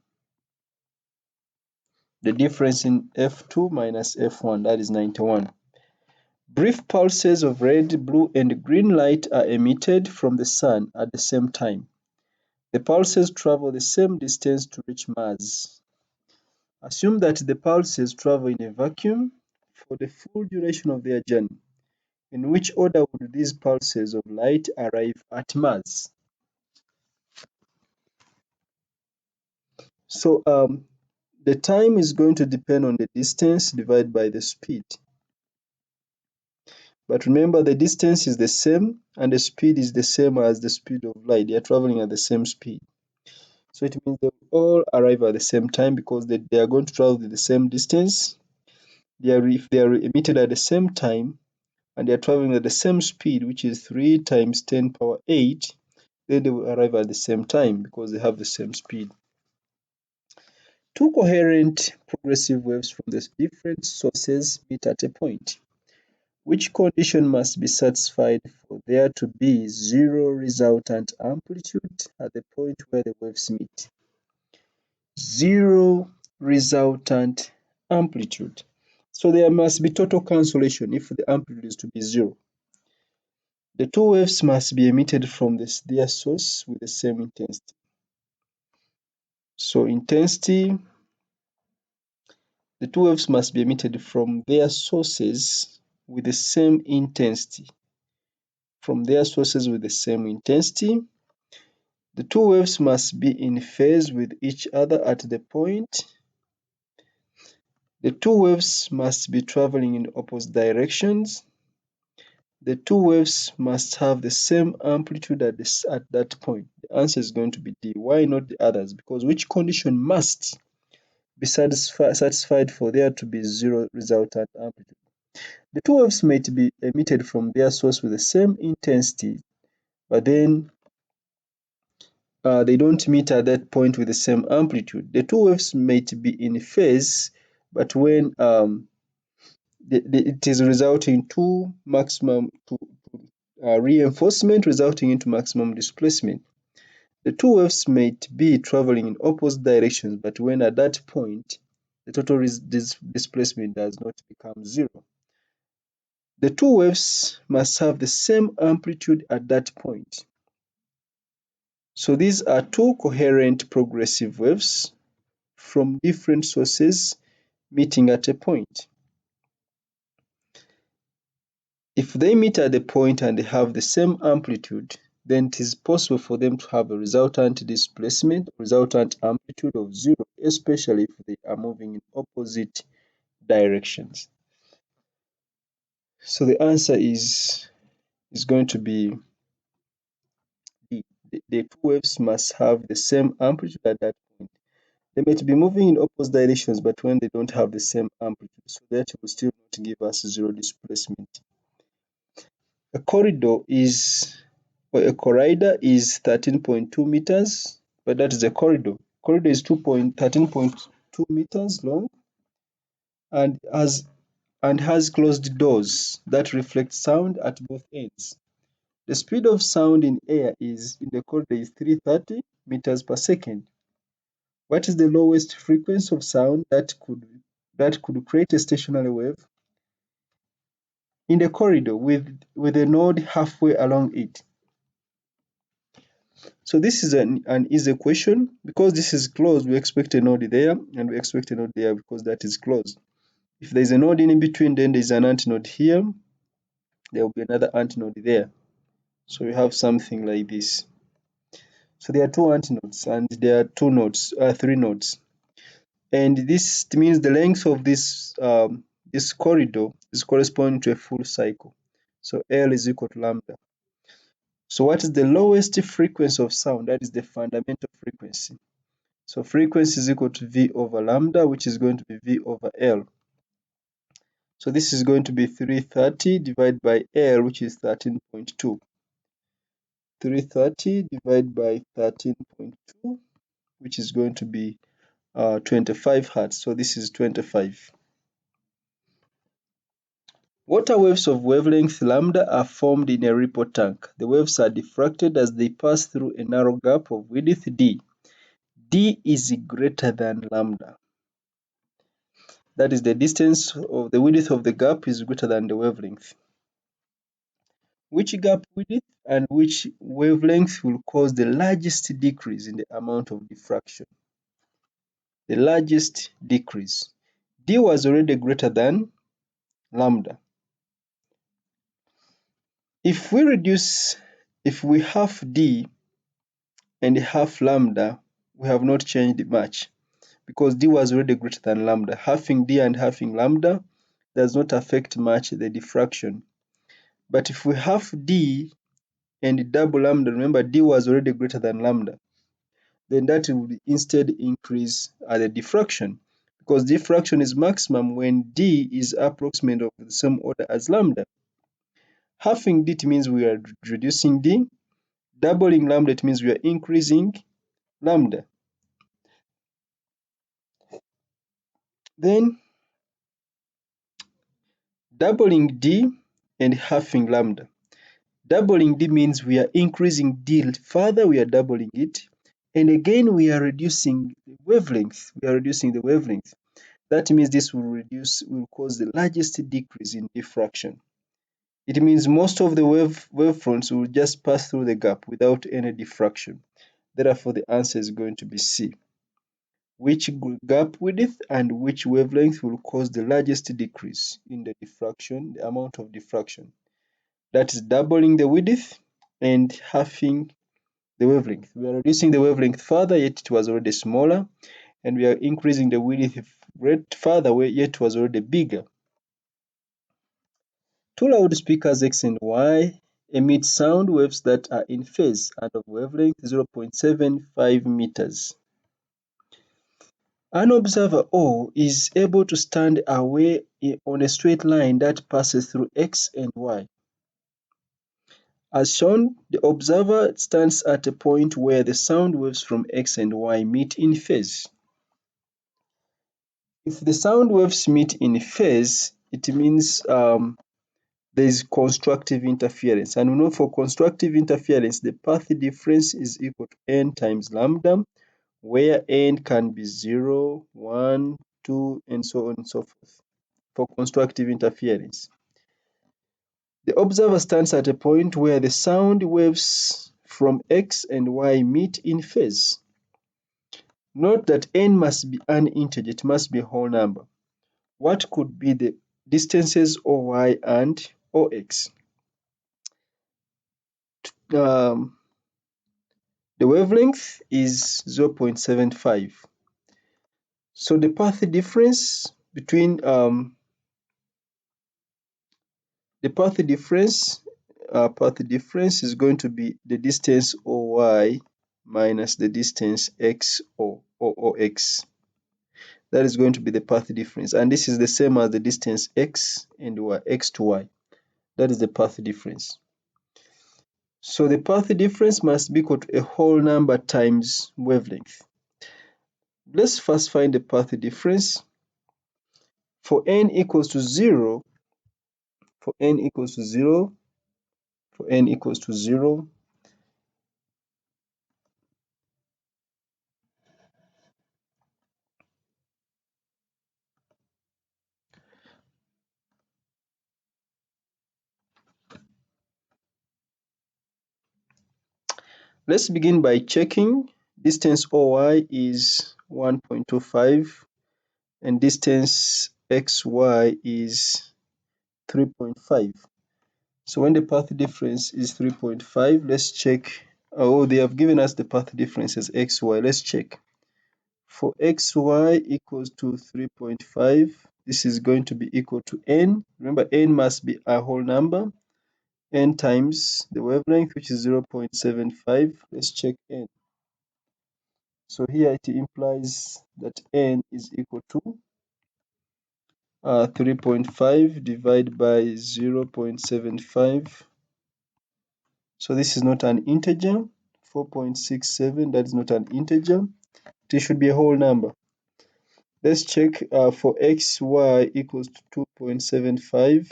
The difference in F2 minus F1, that is 91. Brief pulses of red, blue, and green light are emitted from the sun at the same time. The pulses travel the same distance to reach Mars. Assume that the pulses travel in a vacuum for the full duration of their journey. In which order would these pulses of light arrive at Mars? So the time is going to depend on the distance divided by the speed. But remember, the distance is the same and the speed is the same as the speed of light. They are traveling at the same speed. So it means they all arrive at the same time because they are going to travel the same distance. If they are emitted at the same time and they are traveling at the same speed, which is 3 times 10 power 8, then they will arrive at the same time because they have the same speed. Two coherent progressive waves from the different sources meet at a point. Which condition must be satisfied for there to be zero resultant amplitude at the point where the waves meet? Zero resultant amplitude. So there must be total cancellation if the amplitude is to be zero. The two waves must be emitted from their source with the same intensity. So intensity, the two waves must be emitted from their sources with the same intensity. From their sources with the same intensity. The two waves must be in phase with each other at the point. The two waves must be traveling in opposite directions. The two waves must have the same amplitude at that point. The answer is going to be D. Why not the others? Because which condition must be satisfied for there to be zero resultant amplitude? The two waves might be emitted from their source with the same intensity, but then they don't meet at that point with the same amplitude. The two waves might be in phase, but when it is resulting to reinforcement resulting into maximum displacement. The two waves might be traveling in opposite directions, but when at that point the total displacement does not become zero. The two waves must have the same amplitude at that point. So these are two coherent progressive waves from different sources meeting at a point. If they meet at the point and they have the same amplitude, then it is possible for them to have a resultant displacement, resultant amplitude of zero, especially if they are moving in opposite directions. So the answer is going to be D. The two waves must have the same amplitude at that point. They might be moving in opposite directions, but when they don't have the same amplitude, so that will still not give us zero displacement. A corridor or a corridor is 13.2 meters, but that is a corridor. Corridor is 13.2 meters long and has closed doors that reflect sound at both ends. The speed of sound in air in the corridor is 330 meters per second. What is the lowest frequency of sound that could create a stationary wave in the corridor with a node halfway along it? So this is an easy question. Because this is closed, we expect a node there, and we expect a node there because that is closed. If there's a node in between, then there's an antinode here. There will be another antinode there. So we have something like this. So there are two antinodes, and there are three nodes. And this means the length of this corridor is corresponding to a full cycle. So L is equal to lambda. So what is the lowest frequency of sound? That is the fundamental frequency. So frequency is equal to V over lambda, which is going to be V over L. So this is going to be 330 divided by L, which is 13.2. 330 divided by 13.2, which is going to be 25 hertz. So this is 25. Water waves of wavelength lambda are formed in a ripple tank. The waves are diffracted as they pass through a narrow gap of width d. D is greater than lambda. That is, the distance of the width of the gap is greater than the wavelength. Which gap width and which wavelength will cause the largest decrease in the amount of diffraction? The largest decrease. D was already greater than lambda. If we half d and half lambda, we have not changed much because d was already greater than lambda. Halving d and halving lambda does not affect much the diffraction. But if we half d and double lambda, remember d was already greater than lambda, then that will instead increase the diffraction, because diffraction is maximum when d is approximately of the same order as lambda. Halving d, it means we are reducing d. Doubling lambda, it means we are increasing lambda. Then doubling d and halving lambda. Doubling d means we are increasing d further, we are doubling it. And again, we are reducing the wavelength. That means this will cause the largest decrease in diffraction. It means most of the wavefronts will just pass through the gap without any diffraction. Therefore, the answer is going to be C. Which gap width and which wavelength will cause the largest decrease in the diffraction, the amount of diffraction? That is doubling the width and halving the wavelength. We are reducing the wavelength further, yet it was already smaller, and we are increasing the width further, yet it was already bigger. Two loudspeakers X and Y emit sound waves that are in phase and of wavelength 0.75 meters. An observer O is able to stand away on a straight line that passes through X and Y. As shown, the observer stands at a point where the sound waves from X and Y meet in phase. If the sound waves meet in phase, it means there is constructive interference. And we know for constructive interference, the path difference is equal to n times lambda, where n can be 0, 1, 2, and so on and so forth for constructive interference. The observer stands at a point where the sound waves from X and Y meet in phase. Note that n must be an integer, it must be a whole number. What could be the distances OY and OX? The wavelength is 0.75. So the path difference between path difference is going to be the distance OY minus the distance XO or OX. That is going to be the path difference, and this is the same as the distance X and Y, X to Y. That is the path difference. So the path difference must be equal to a whole number times wavelength. Let's first find the path difference. For n equals to 0, for n equals to 0, let's begin by checking. Distance OY is 1.25 and distance XY is 3.5. So when the path difference is 3.5, let's check. Oh, they have given us the path difference as XY. Let's check. For XY equals to 3.5, this is going to be equal to n. Remember, n must be a whole number. N times the wavelength, which is 0.75. Let's check n. So here it implies that n is equal to 3.5 divided by 0.75. So this is not an integer. 4.67, that is not an integer. It should be a whole number. Let's check for xy equals to 2.75.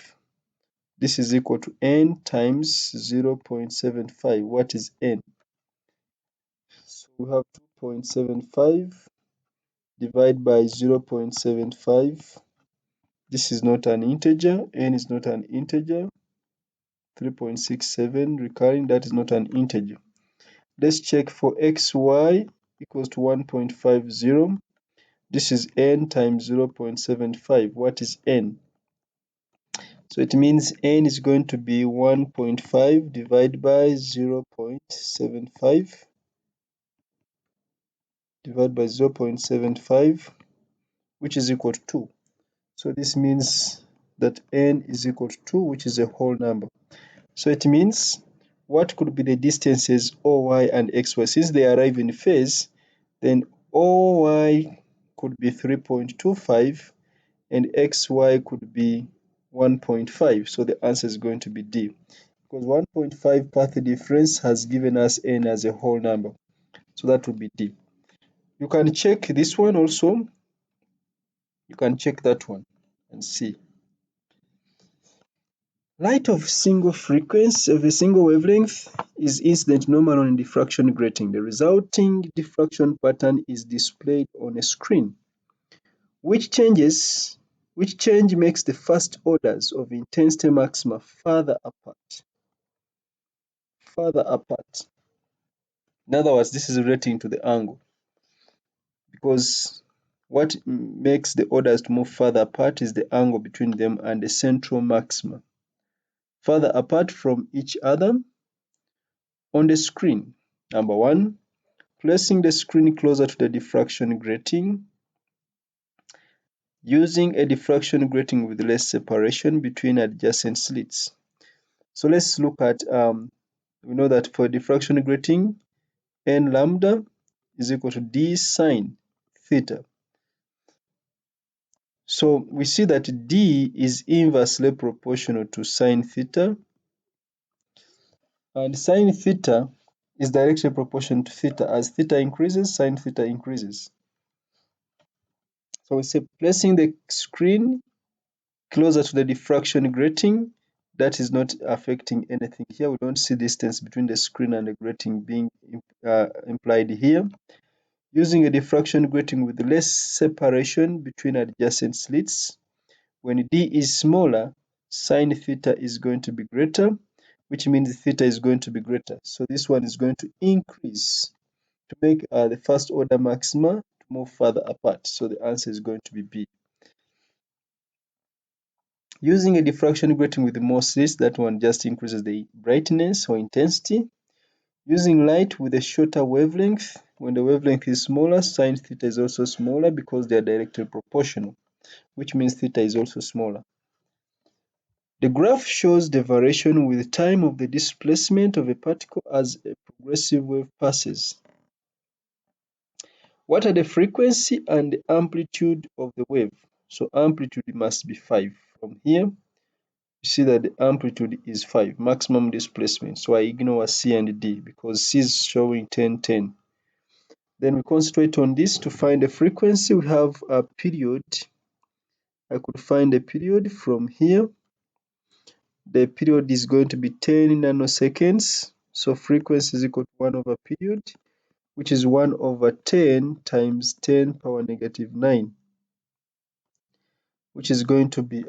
This is equal to n times 0.75. What is n? So we have 2.75 divided by 0.75. This is not an integer. N is not an integer. 3.67 recurring, that is not an integer. Let's check for xy equals to 1.50. This is n times 0.75. What is n? So it means n is going to be 1.5 divided by 0.75 divided by 0.75, which is equal to 2. So this means that n is equal to 2, which is a whole number. So it means what could be the distances OY and XY? Since they arrive in phase, then OY could be 3.25 and XY could be 1.5. So the answer is going to be D. Because 1.5 path difference has given us n as a whole number. So that would be D. You can check this one also. You can check that one and see. Light of single frequency of a single wavelength is incident normal on diffraction grating. The resulting diffraction pattern is displayed on a screen. Which change makes the first orders of intensity maxima further apart? Further apart. In other words, this is relating to the angle, because what makes the orders to move further apart is the angle between them and the central maxima. Further apart from each other on the screen. Number one, placing the screen closer to the diffraction grating, using a diffraction grating with less separation between adjacent slits. So let's look at, we know that for diffraction grating, n lambda is equal to d sine theta. So we see that d is inversely proportional to sine theta, and sine theta is directly proportional to theta. As theta increases, sine theta increases. So we say placing the screen closer to the diffraction grating, that is not affecting anything here. We don't see distance between the screen and the grating being implied here. Using a diffraction grating with less separation between adjacent slits, when d is smaller, sine theta is going to be greater, which means theta is going to be greater. So this one is going to increase to make the first order maxima to move further apart. So the answer is going to be B. Using a diffraction grating with more slits, that one just increases the brightness or intensity. Using light with a shorter wavelength, when the wavelength is smaller, sine theta is also smaller because they are directly proportional, which means theta is also smaller. The graph shows the variation with time of the displacement of a particle as a progressive wave passes. What are the frequency and the amplitude of the wave? So amplitude must be 5. From here, you see that the amplitude is 5, maximum displacement. So I ignore C and D because C is showing 10, 10. Then we concentrate on this to find the frequency. We have a period. I could find a period from here. The period is going to be 10 nanoseconds. So frequency is equal to 1 over period, which is 1 over 10 times 10 power negative 9, which is going to be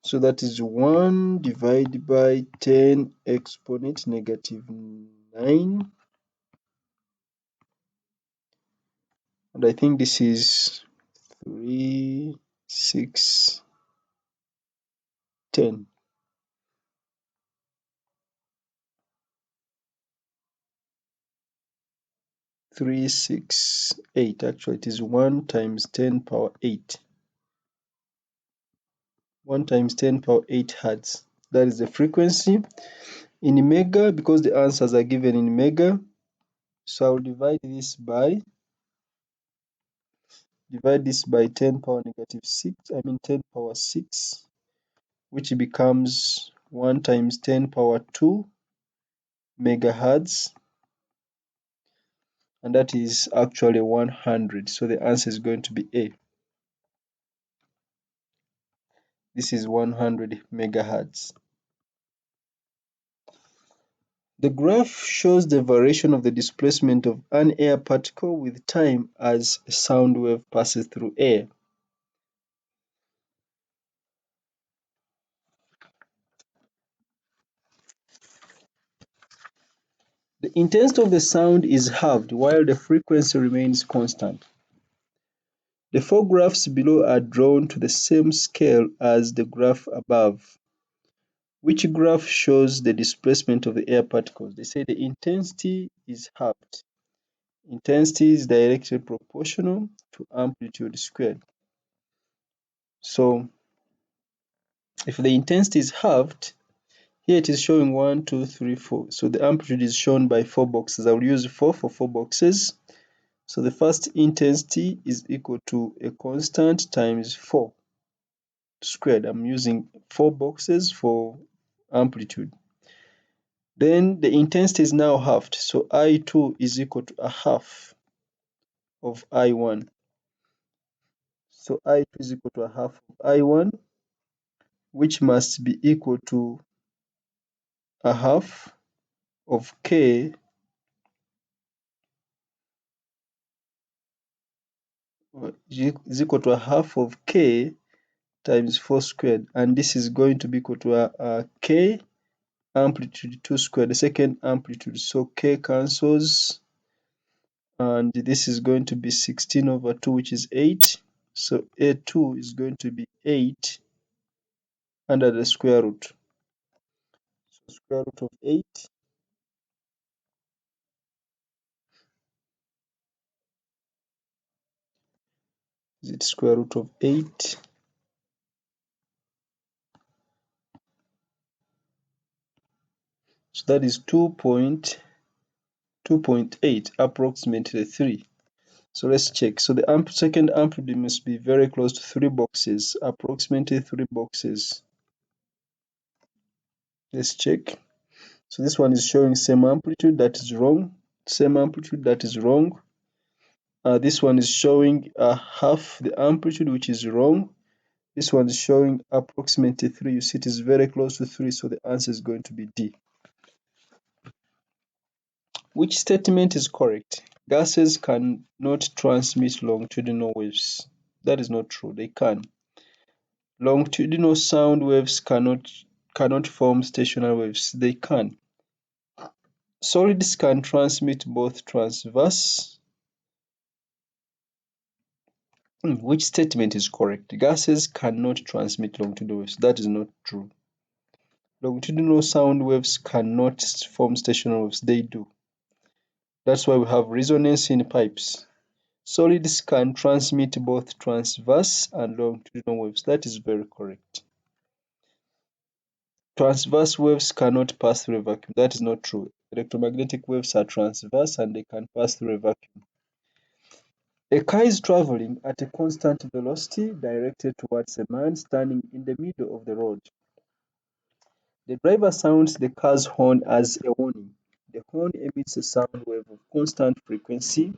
so that is 1 divided by 10 exponent negative 9. And I think this is 3, 6, 10. 3, 6, 8. Actually, it is 1 times 10 power 8. 1 times 10 power 8 hertz. That is the frequency. In mega, because the answers are given in mega, so I'll divide this by 10 power negative 6, 10 power 6, which becomes 1 times 10 power 2 megahertz. and that is actually 100. So the answer is going to be A. This is 100 megahertz. The graph shows the variation of the displacement of an air particle with time as a sound wave passes through air. The intensity of the sound is halved while the frequency remains constant. The four graphs below are drawn to the same scale as the graph above. Which graph shows the displacement of the air particles? They say the intensity is halved. Intensity is directly proportional to amplitude squared. So if the intensity is halved, here it is showing 1, 2, 3, 4. So the amplitude is shown by 4 boxes. I will use 4 for 4 boxes. So the first intensity is equal to a constant times 4 squared. I'm using 4 boxes for amplitude. Then the intensity is now halved. So I2 is equal to a half of I1. So I2 is equal to a half of I1, which must be equal to a half of K is equal to a half of K times 4 squared, and this is going to be equal to a K amplitude 2 squared, the second amplitude. So K cancels, and this is going to be 16 over 2, which is 8. So A2 is going to be 8 under the square root. So square root of 8 is it square root of 8. So that is 2.8, approximately 3. So let's check. So the second amplitude must be very close to 3 boxes, approximately 3 boxes. Let's check. So this one is showing same amplitude, that is wrong. Same amplitude, that is wrong. This one is showing half the amplitude, which is wrong. This one is showing approximately 3. You see it is very close to 3, so the answer is going to be D. Which statement is correct? Gases cannot transmit longitudinal waves. That is not true. They can. Longitudinal sound waves cannot form stationary waves. They can. Solids can transmit both transverse. Which statement is correct? Gases cannot transmit longitudinal waves. That is not true. Longitudinal sound waves cannot form stationary waves. They do. That's why we have resonance in pipes. Solids can transmit both transverse and longitudinal waves. That is very correct. Transverse waves cannot pass through a vacuum. That is not true. Electromagnetic waves are transverse and they can pass through a vacuum. A car is traveling at a constant velocity directed towards a man standing in the middle of the road. The driver sounds the car's horn as a warning. The horn emits a sound wave of constant frequency.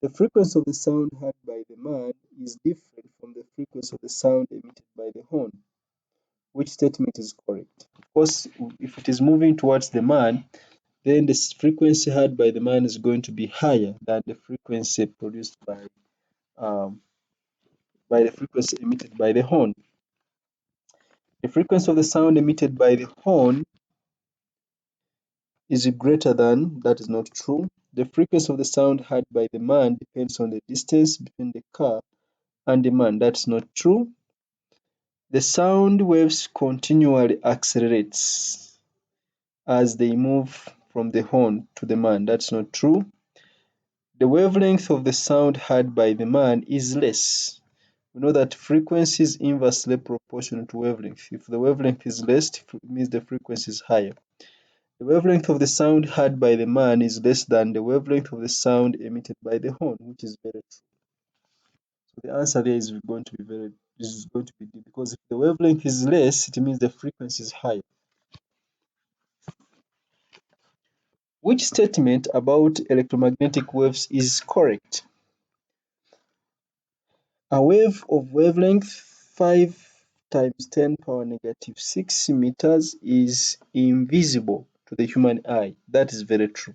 The frequency of the sound heard by the man is different from the frequency of the sound emitted by the horn. Which statement is correct? Of course, if it is moving towards the man, then the frequency heard by the man is going to be higher than the frequency produced by the frequency emitted by the horn. The frequency of the sound emitted by the horn is greater than, that is not true. The frequency of the sound heard by the man depends on the distance between the car and the man. That's not true. The sound waves continually accelerates as they move from the horn to the man. That's not true. The wavelength of the sound heard by the man is less. We know that frequency is inversely proportional to wavelength. If the wavelength is less, it means the frequency is higher. The wavelength of the sound heard by the man is less than the wavelength of the sound emitted by the horn, which is very true. So the answer there is going to be D, because if the wavelength is less, it means the frequency is higher. Which statement about electromagnetic waves is correct? A wave of wavelength 5 times 10 power negative 6 meters is invisible to the human eye. That is very true.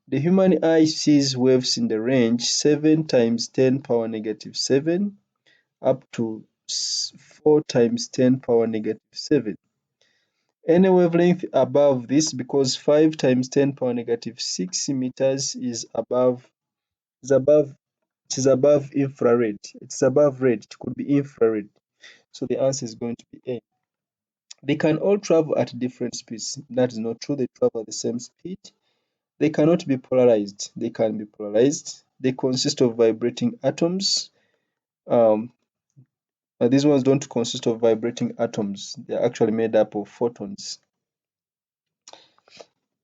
The human eye sees waves in the range 7 times 10 power negative 7 up to 4 times 10 power negative 7. Any wavelength above this, because 5 times 10 power negative 6 meters is above it is above infrared. It's above red. It could be infrared. So the answer is going to be A. They can all travel at different speeds. That is not true. They travel at the same speed. They cannot be polarized. They can be polarized. They consist of vibrating atoms. Um, these ones don't consist of vibrating atoms. They're actually made up of photons.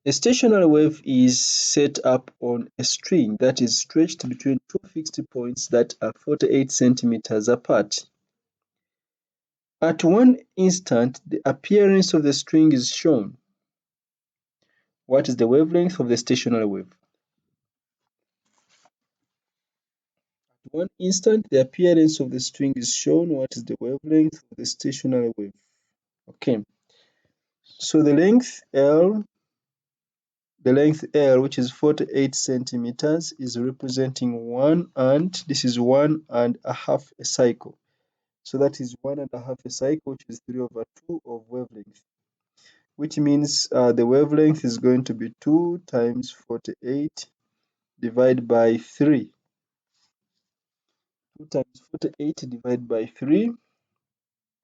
A stationary wave is set up on a string that is stretched between two fixed points that are 48 centimeters apart. At one instant, the appearance of the string is shown. What is the wavelength of the stationary wave? At one instant, the appearance of the string is shown. What is the wavelength of the stationary wave? Okay, so the length L, which is 48 centimeters, is representing this is 1.5 a cycle. So that is 1.5 a cycle, which is 3/2 of wavelength, which means the wavelength is going to be 2 times 48 divided by 3. 2 times 48 divided by 3.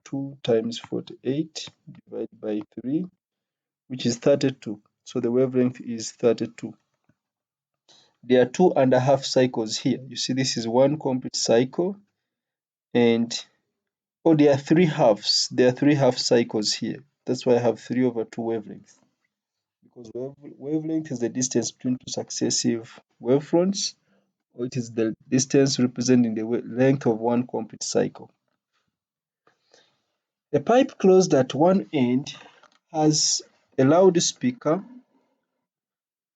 2 times 48 divided by 3, which is 32. So the wavelength is 32. There are 2.5 cycles here. You see, this is one complete cycle, and there are 3 halves. There are 3 half cycles here. That's why I have 3/2 wavelength. Because wavelength is the distance between two successive wavefronts, or it is the distance representing the length of one complete cycle. A pipe closed at one end has a loudspeaker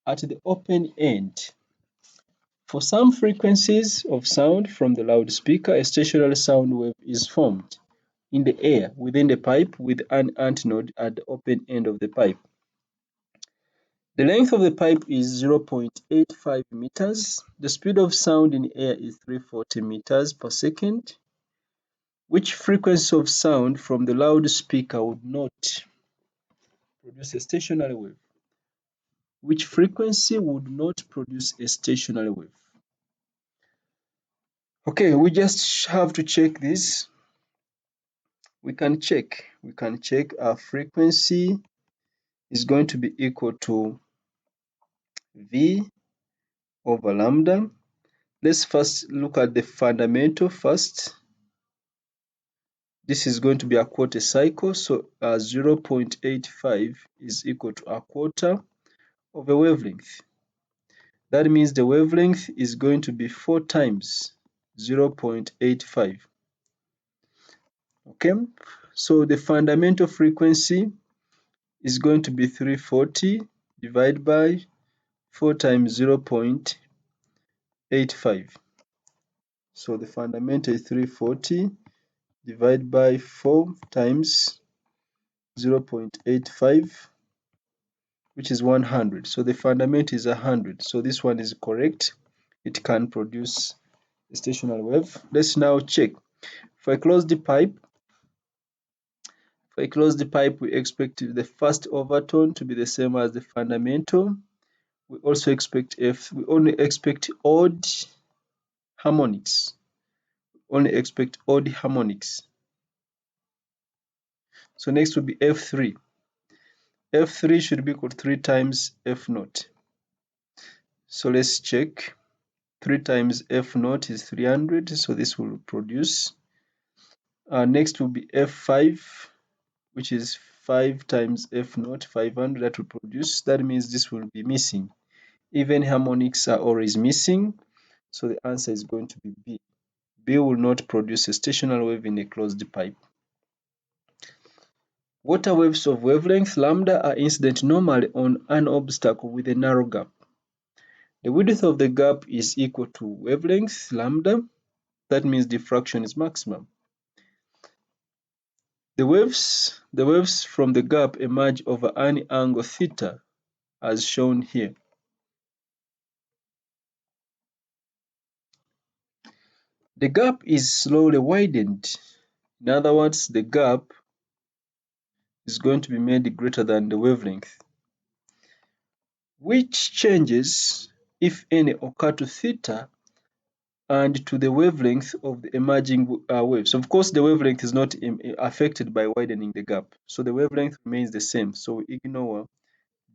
at the open end. For some frequencies of sound from the loudspeaker, a stationary sound wave is formed in the air within the pipe with an antennode at the open end of the pipe. The length of the pipe is 0.85 meters. The speed of sound in air is 340 meters per second. Which frequency of sound from the loudspeaker would not produce a stationary wave? Which frequency would not produce a stationary wave? Okay, we just have to check this. We can check our frequency is going to be equal to V over lambda. Let's first look at the fundamental first. This is going to be a quarter cycle, so 0.85 is equal to a quarter of a wavelength. That means the wavelength is going to be 4 times 0.85. Okay, so the fundamental frequency is going to be 340 divided by 4 times 0.85. So the fundamental is 340 divided by 4 times 0.85, which is 100. So the fundamental is 100. So this one is correct. It can produce a stationary wave. Let's now check. If I close the pipe, we expect the first overtone to be the same as the fundamental. We also expect we only expect odd harmonics. Only expect odd harmonics. So next will be F3. F3 should be equal to 3 times F0. So let's check. 3 times F0 is 300, so this will produce. Next will be F5, which is 5 times F0, 500, that will produce. That means this will be missing. Even harmonics are always missing, so the answer is going to be B. B will not produce a stationary wave in a closed pipe. Water waves of wavelength lambda are incident normally on an obstacle with a narrow gap. The width of the gap is equal to wavelength lambda. That means diffraction is maximum. The waves from the gap emerge over an angle theta, as shown here. The gap is slowly widened. In other words, the gap is going to be made greater than the wavelength. Which changes, if any, occur to theta and to the wavelength of the emerging waves. Of course, the wavelength is not affected by widening the gap, so the wavelength remains the same. So we ignore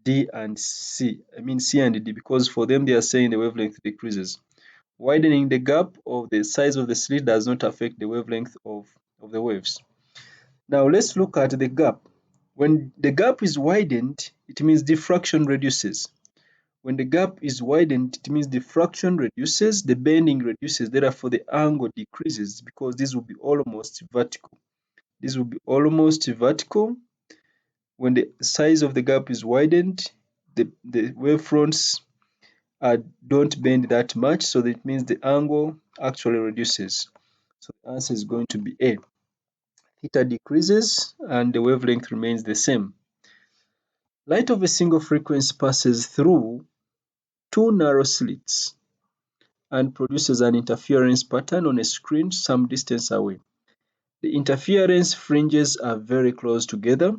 D and C, C and D, because for them they are saying the wavelength decreases. Widening the gap of the size of the slit does not affect the wavelength of the waves. Now let's look at the gap. When the gap is widened, it means diffraction reduces. When the gap is widened, it means diffraction reduces, the bending reduces, therefore the angle decreases because this will be almost vertical. This will be almost vertical. When the size of the gap is widened, the wavefronts don't bend that much, so that means the angle actually reduces. So the answer is going to be A. Theta decreases and the wavelength remains the same. Light of a single frequency passes through two narrow slits and produces an interference pattern on a screen some distance away. The interference fringes are very close together.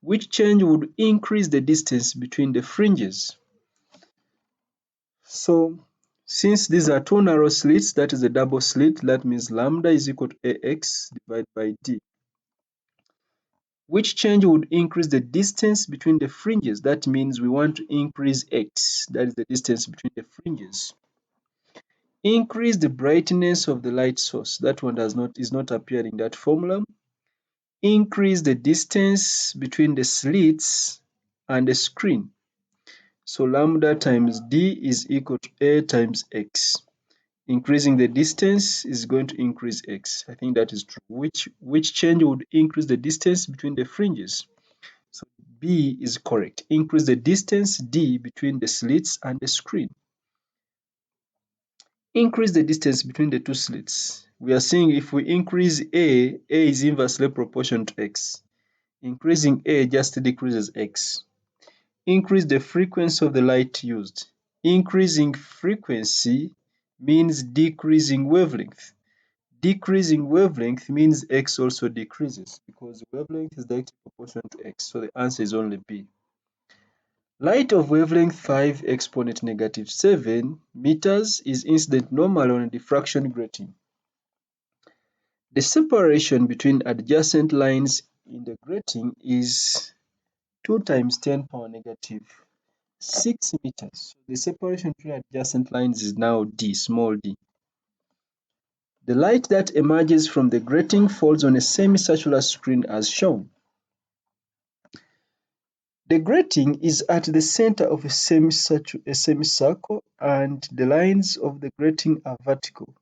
Which change would increase the distance between the fringes? So, since these are two narrow slits, that is a double slit, that means lambda is equal to AX divided by D. Which change would increase the distance between the fringes? That means we want to increase X, that is the distance between the fringes. Increase the brightness of the light source. That one is not appearing in that formula. Increase the distance between the slits and the screen. So lambda times D is equal to A times X. Increasing the distance is going to increase X. I think that is true. Which change would increase the distance between the fringes? So B is correct. Increase the distance D between the slits and the screen. Increase the distance between the two slits. We are seeing if we increase A is inversely proportional to X. Increasing A just decreases X. Increase the frequency of the light used. Increasing frequency means decreasing wavelength. Decreasing wavelength means X also decreases because wavelength is directly proportional to X. So the answer is only B. Light of wavelength 5 exponent negative 7 meters is incident normal on a diffraction grating. The separation between adjacent lines in the grating is 2 times 10 power negative 6 meters. So the separation between adjacent lines is now D, small d. The light that emerges from the grating falls on a semicircular screen as shown. The grating is at the center of a semicircle and the lines of the grating are vertical.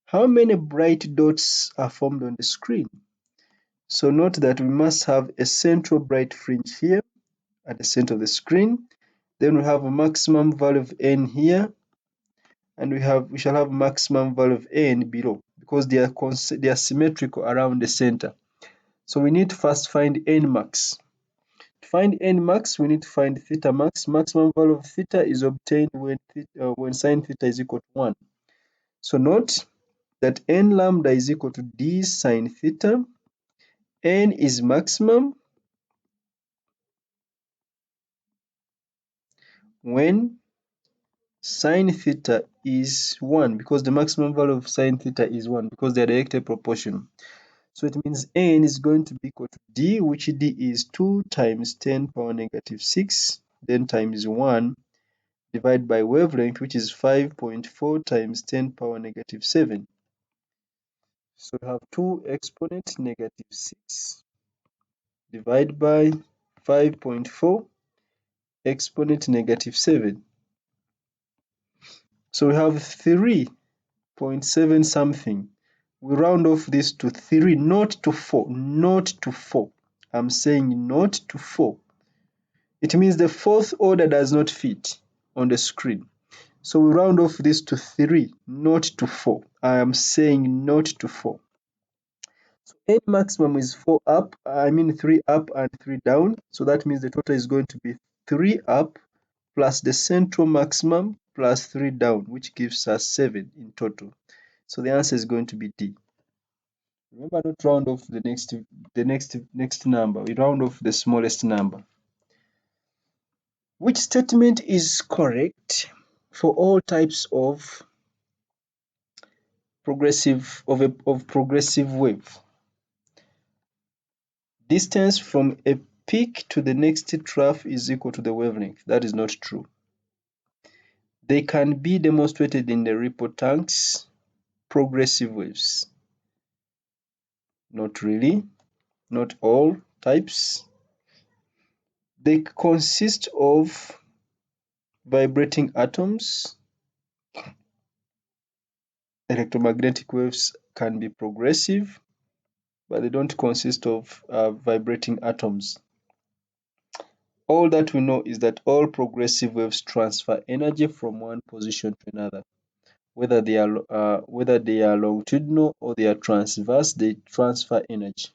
How many bright dots are formed on the screen? So note that we must have a central bright fringe here at the center of the screen. Then we have a maximum value of n here, and we shall have maximum value of n below because they are symmetrical around the center. So we need to first find n max. To find n max, we need to find theta max. Maximum value of theta is obtained when sine theta is equal to 1. So note that n lambda is equal to d sine theta. N is maximum when sine theta is 1 because the maximum value of sine theta is 1 because they are directly proportional. So it means n is going to be equal to d, which d is 2 times 10 power negative 6, then times 1 divided by wavelength, which is 5.4 times 10 power negative 7. So we have 2 exponent negative 6 divided by 5.4 exponent negative 7. So we have 3.7 something, We round off this to 3, not to 4, not to 4. I'm saying not to 4. It means the fourth order does not fit on the screen. So we round off this to 3, not to 4. I am saying not to 4. So N maximum is 3 up and 3 down. So that means the total is going to be 3 up plus the central maximum plus 3 down, which gives us 7 in total. So the answer is going to be D. Remember, not round off the next number. We round off the smallest number. Which statement is correct for all types of progressive wave? Distance from a peak to the next trough is equal to the wavelength. That is not true. They can be demonstrated in the ripple tanks, progressive waves. Not really, not all types. They consist of vibrating atoms. Electromagnetic waves can be progressive, but they don't consist of vibrating atoms. All that we know is that all progressive waves transfer energy from one position to another. Whether they are longitudinal or they are transverse, they transfer energy.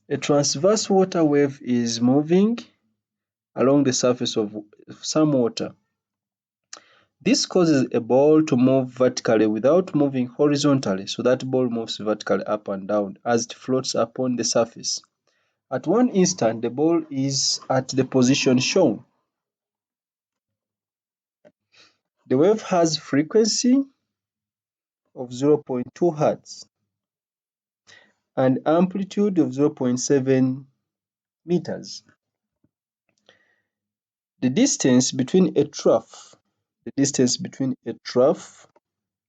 A transverse water wave is moving along the surface of some water. This causes a ball to move vertically without moving horizontally, so that ball moves vertically up and down as it floats upon the surface. At one instant, the ball is at the position shown. The wave has frequency of 0.2 Hz and amplitude of 0.7 meters. The distance between a trough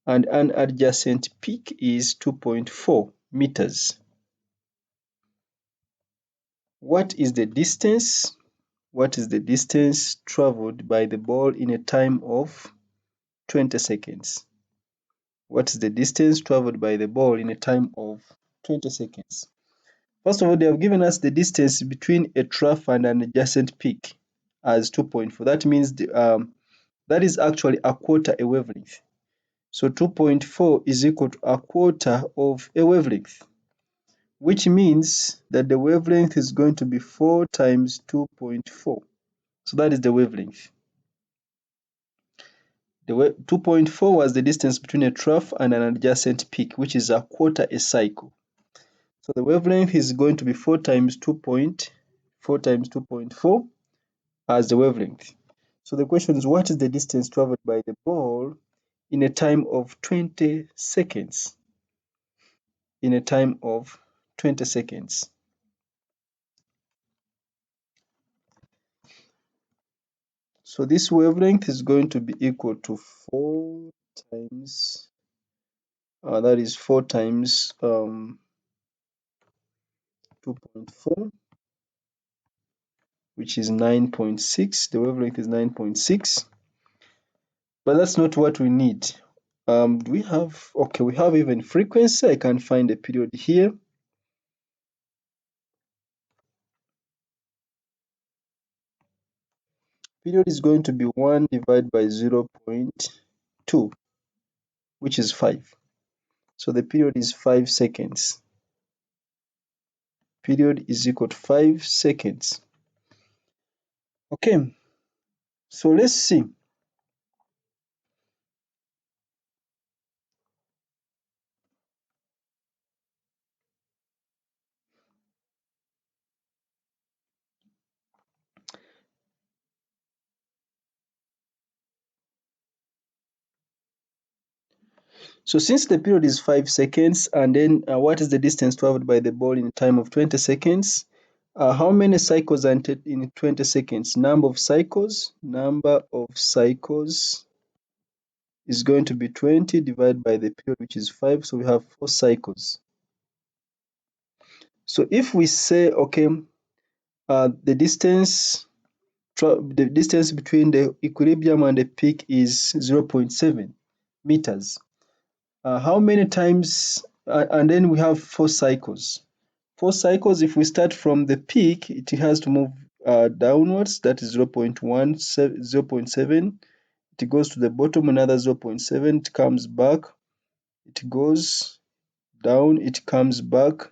and an adjacent peak is 2.4 meters. What is the distance? What is the distance traveled by the ball in a time of 20 seconds? What is the distance traveled by the ball in a time of 20 seconds? First of all, they have given us the distance between a trough and an adjacent peak as 2.4. That means that is actually a quarter a wavelength. So 2.4 is equal to a quarter of a wavelength, which means that the wavelength is going to be 4 times 2.4. So that is the wavelength. 2.4 was the distance between a trough and an adjacent peak, which is a quarter a cycle. So the wavelength is going to be 4 times 2.4 as the wavelength. So the question is, what is the distance traveled by the ball in a time of 20 seconds? In a time of 20 seconds. So this wavelength is going to be equal to 4 times, that is 4 times 2.4, which is 9.6. The wavelength is 9.6. But that's not what we need. Do we have, okay, we have even frequency. I can find a period here. Period is going to be 1 divided by 0.2, which is 5. So the period is 5 seconds. Period is equal to 5 seconds. Okay, so let's see. So since the period is 5 seconds, and then what is the distance traveled by the ball in a time of 20 seconds? How many cycles are in 20 seconds? Number of cycles is going to be 20 divided by the period, which is 5. So we have 4 cycles. So if we say, okay, the distance between the equilibrium and the peak is 0.7 meters. How many times, and then we have 4 cycles. 4 cycles, if we start from the peak, it has to move downwards, that is 0.7. It goes to the bottom, another 0.7, it comes back, it goes down, it comes back,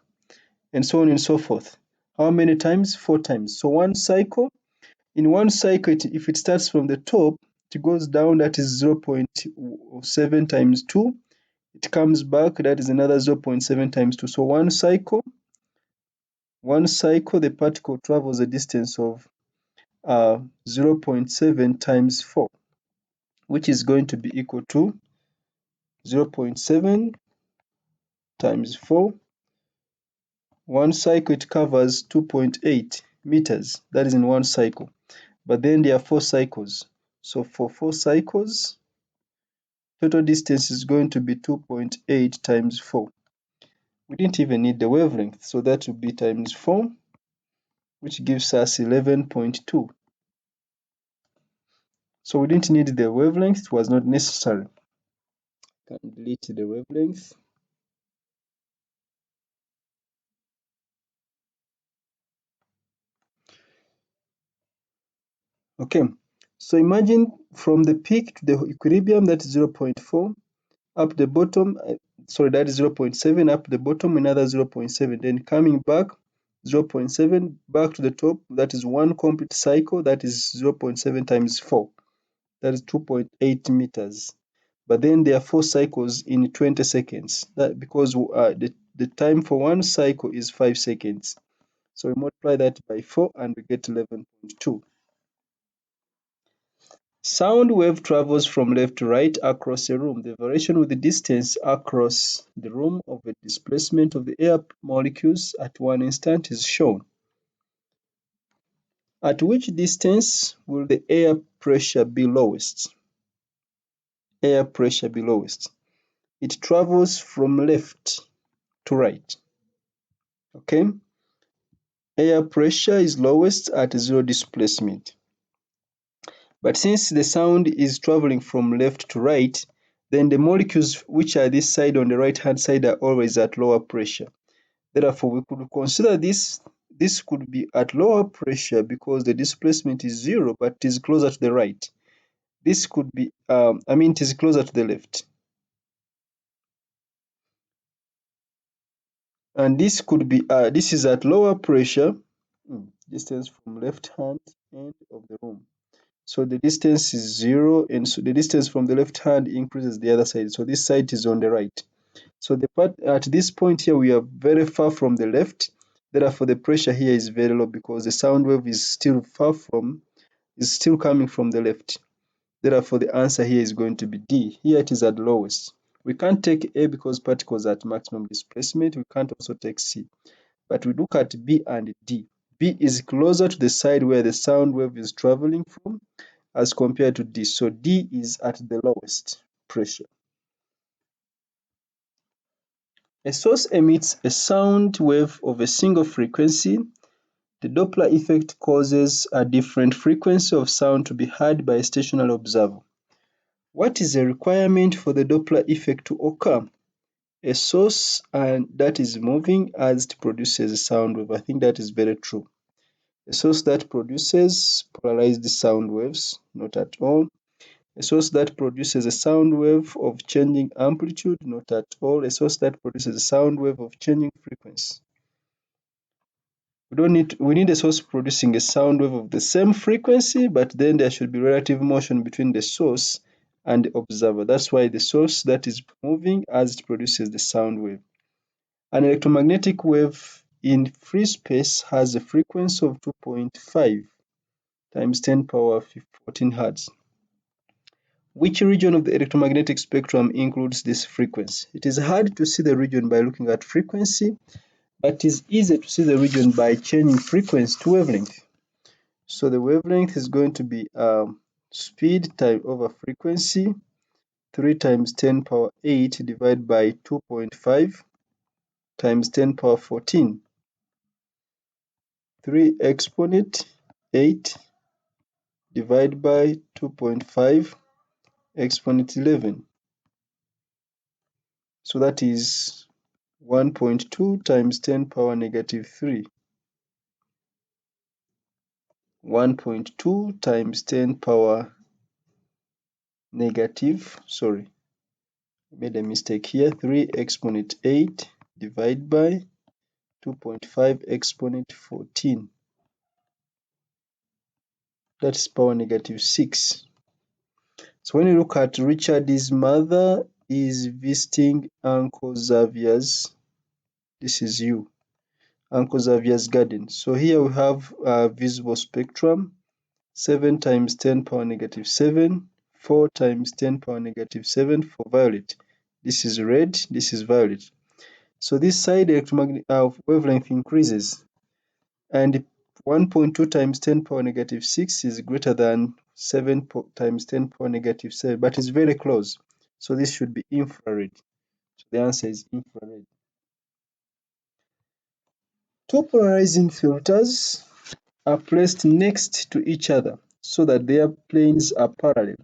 and so on and so forth. How many times? 4 times. So in one cycle, if it starts from the top, it goes down, that is 0.7 times 2. It comes back, that is another 0.7 times 2. So one cycle, the particle travels a distance of 0.7 times 4, which is going to be equal to 0.7 times 4. One cycle, it covers 2.8 meters. That is in one cycle. But then there are 4 cycles. So for 4 cycles, total distance is going to be 2.8 times 4. We didn't even need the wavelength, so that would be times 4, which gives us 11.2. So we didn't need the wavelength, it was not necessary. Can delete the wavelength. Okay, so imagine from the peak to the equilibrium, that is 0.4, up the bottom, that is 0.7, up the bottom, another 0.7, then coming back, 0.7, back to the top, that is one complete cycle, that is 0.7 times 4, that is 2.8 meters. But then there are 4 cycles in 20 seconds, because the time for one cycle is 5 seconds. So we multiply that by 4 and we get 11.2. Sound wave travels from left to right across a room. The variation with the distance across the room of the displacement of the air molecules at one instant is shown. At which distance will the air pressure be lowest? Air pressure be lowest. It travels from left to right. Okay? Air pressure is lowest at zero displacement. But since the sound is traveling from left to right, then the molecules which are this side on the right hand side are always at lower pressure. Therefore, we could consider this could be at lower pressure because the displacement is 0, but it is closer to the right. This could be, it is closer to the left. And this could be, this is at lower pressure, distance from left hand end of the room. So the distance is 0, and so the distance from the left hand increases the other side. So this side is on the right. So the part at this point here, we are very far from the left. Therefore, the pressure here is very low because the sound wave is still coming from the left. Therefore, the answer here is going to be D. Here it is at lowest. We can't take A because particles are at maximum displacement. We can't also take C. But we look at B and D. B is closer to the side where the sound wave is traveling from as compared to D. So D is at the lowest pressure. A source emits a sound wave of a single frequency. The Doppler effect causes a different frequency of sound to be heard by a stationary observer. What is the requirement for the Doppler effect to occur? A source that is moving as it produces a sound wave. I think that is very true. A source that produces polarized sound waves, not at all. A source that produces a sound wave of changing amplitude, not at all. A source that produces a sound wave of changing frequency. We need a source producing a sound wave of the same frequency, but then there should be relative motion between the source and the observer. That's why the source that is moving as it produces the sound wave. An electromagnetic wave in free space has a frequency of 2.5 times 10 power 14 Hertz. Which region of the electromagnetic spectrum includes this frequency? It is hard to see the region by looking at frequency, but it is easy to see the region by changing frequency to wavelength. So the wavelength is going to be speed time over frequency, 3 times 10 power 8 divided by 2.5 times 10 power 14. 3 exponent 8 divided by 2.5 exponent 11. So that is 1.2 times 10 power negative 3. 1.2 times 10 power negative, sorry, made a mistake here, 3 exponent 8 divided by 2.5 exponent 14. That's power negative 6. So when you look at Richard, his mother is visiting Uncle Xavier's, this is you, Uncle Xavier's garden. So here we have a visible spectrum, 7 times 10 power negative 7, 4 times 10 power negative 7 for violet. This is red, this is violet. So this side electromagnetic wavelength increases, and 1.2 times 10 power negative 6 is greater than 7 times 10 power negative 7, but it's very close. So this should be infrared. So the answer is infrared. Two polarizing filters are placed next to each other so that their planes are parallel.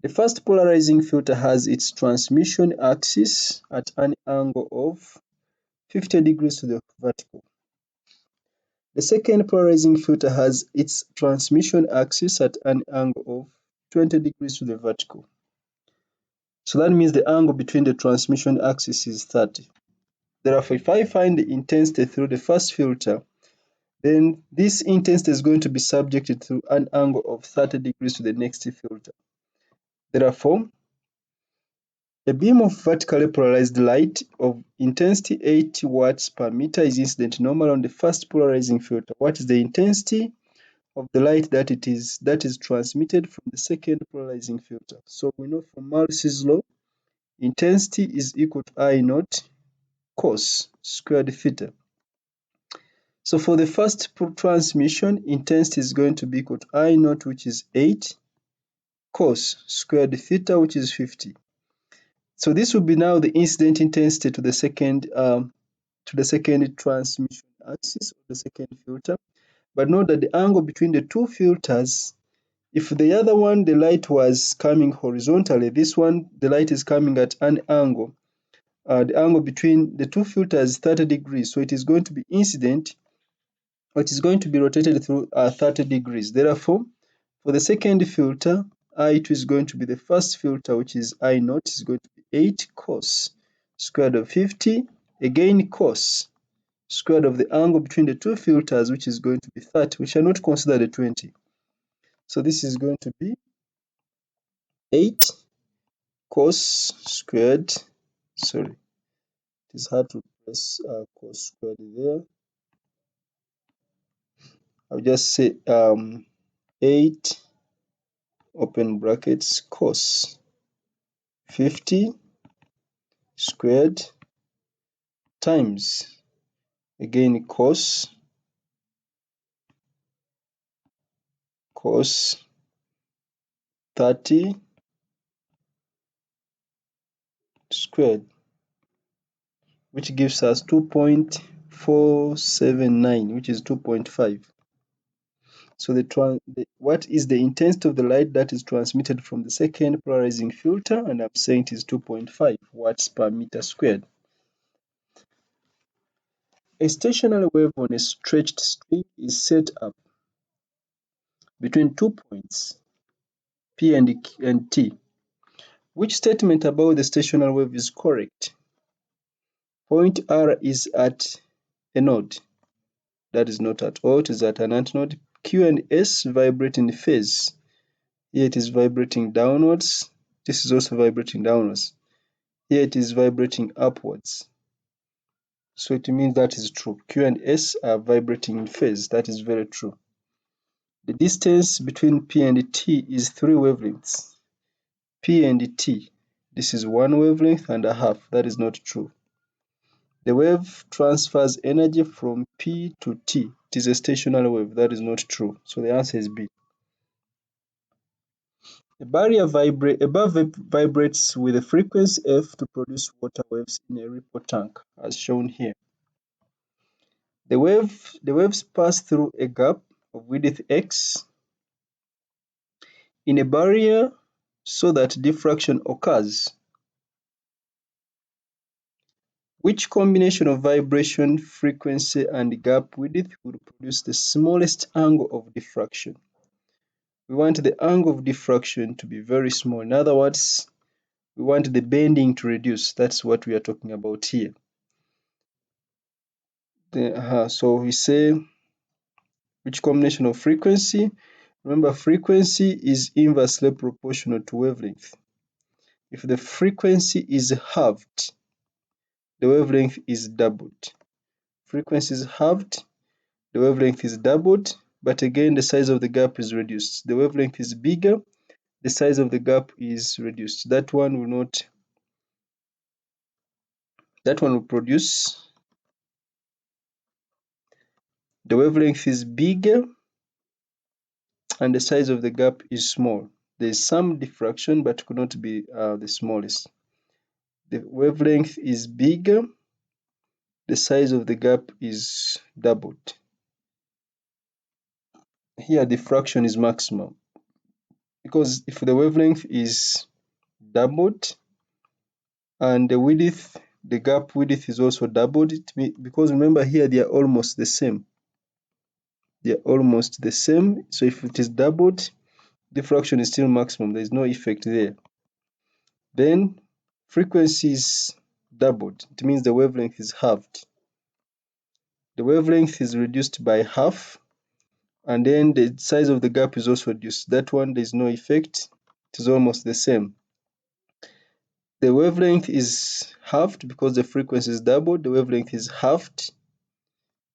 The first polarizing filter has its transmission axis at an angle of 50 degrees to the vertical. The second polarizing filter has its transmission axis at an angle of 20 degrees to the vertical. So that means the angle between the transmission axis is 30. Therefore, if I find the intensity through the first filter, then this intensity is going to be subjected to an angle of 30 degrees to the next filter. Therefore, a beam of vertically polarized light of intensity 80 watts per meter is incident normal on the first polarizing filter. What is the intensity of the light that is transmitted from the second polarizing filter? So we know from Morse's law, intensity is equal to I naught cos squared theta. So for the first transmission, intensity is going to be equal to I naught, which is 8, cos squared theta, which is 50. So this will be now the incident intensity to the second transmission axis of the second filter. But note that the angle between the two filters, if the other one the light was coming horizontally, this one the light is coming at an angle. The angle between the two filters is 30 degrees, so it is going to be incident, or it is going to be rotated through 30 degrees. Therefore, for the second filter, I2 is going to be the first filter, which is I naught, is going to be 8 cos squared of 50, again cos squared of the angle between the two filters, which is going to be 30. We shall not consider the 20. So this is going to be 8 cos squared, sorry, it is hard to press cos squared there. I'll just say 8 open brackets cos 50 squared times, again cos 30 squared, which gives us 2.479, which is 2.5. So what is the intensity of the light that is transmitted from the second polarizing filter? And I'm saying it is 2.5 watts per meter squared. A stationary wave on a stretched string is set up between 2 points, P and T. Which statement about the stationary wave is correct? Point R is at a node. That is not at O, it is at an antnode. Q and S vibrate in phase. Here it is vibrating downwards. This is also vibrating downwards. Here it is vibrating upwards. So it means that is true. Q and S are vibrating in phase. That is very true. The distance between P and T is 3 wavelengths. P and T. This is 1 wavelength and a half. That is not true. The wave transfers energy from P to T. It is a stationary wave. That is not true. So the answer is B. A barrier vibrates with a frequency F to produce water waves in a ripple tank, as shown here. The waves pass through a gap of width x in a barrier so that diffraction occurs. Which combination of vibration, frequency, and gap width would produce the smallest angle of diffraction? We want the angle of diffraction to be very small. In other words, we want the bending to reduce. That's what we are talking about here. So we say which combination of frequency? Remember, frequency is inversely proportional to wavelength. If the frequency is halved, the wavelength is doubled. Frequency is halved, the wavelength is doubled, but again the size of the gap is reduced. The wavelength is bigger, the size of the gap is reduced. That one will produce, the wavelength is bigger and the size of the gap is small. There is some diffraction but could not be the smallest. The wavelength is bigger, the size of the gap is doubled. Here diffraction is maximum, because if the wavelength is doubled and the gap width is also doubled, because remember here they are almost the same. They are almost the same. So if it is doubled, diffraction is still maximum. There is no effect there. Then frequency is doubled. It means the wavelength is halved. The wavelength is reduced by half, and then the size of the gap is also reduced. That one, there is no effect. It is almost the same. The wavelength is halved because the frequency is doubled. The wavelength is halved.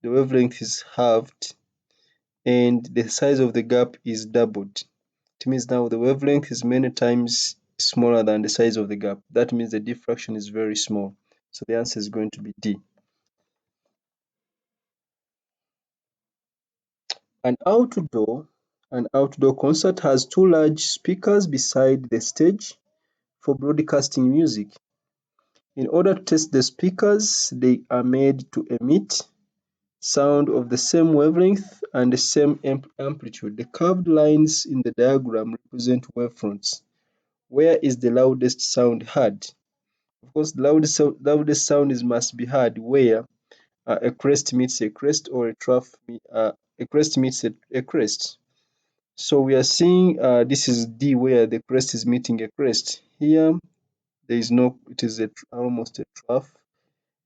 The wavelength is halved, and the size of the gap is doubled. It means now the wavelength is many times smaller than the size of the gap. That means the diffraction is very small. So the answer is going to be D. An outdoor concert has two large speakers beside the stage for broadcasting music. In order to test the speakers, they are made to emit sound of the same wavelength and the same amplitude. The curved lines in the diagram represent wavefronts. Where is the loudest sound heard? Of course, the loudest sound must be heard where a crest meets a crest, or a crest meets a crest. So we are seeing this is D, where the crest is meeting a crest. Here there is no, it is almost a trough.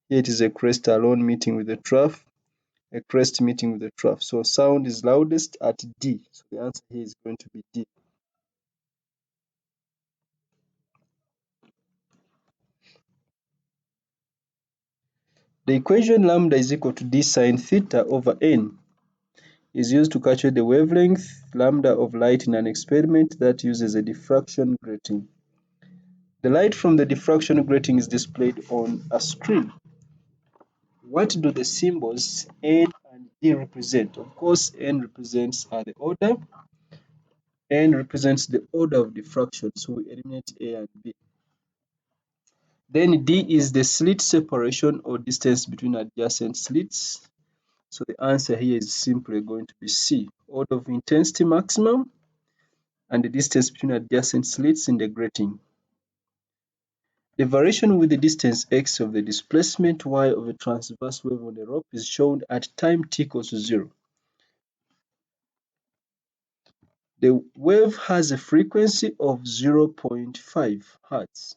Here it is a crest alone meeting with a trough, a crest meeting with a trough. So sound is loudest at D. So the answer here is going to be D. The equation lambda is equal to D sine theta over N is used to calculate the wavelength lambda of light in an experiment that uses a diffraction grating. The light from the diffraction grating is displayed on a screen. What do the symbols N and D represent? Of course, N represents the order. N represents the order of diffraction, so we eliminate A and B. Then D is the slit separation or distance between adjacent slits. So the answer here is simply going to be C, order of intensity maximum and the distance between adjacent slits in the grating. The variation with the distance x of the displacement y of a transverse wave on the rope is shown at time t equals to 0. The wave has a frequency of 0.5 Hertz.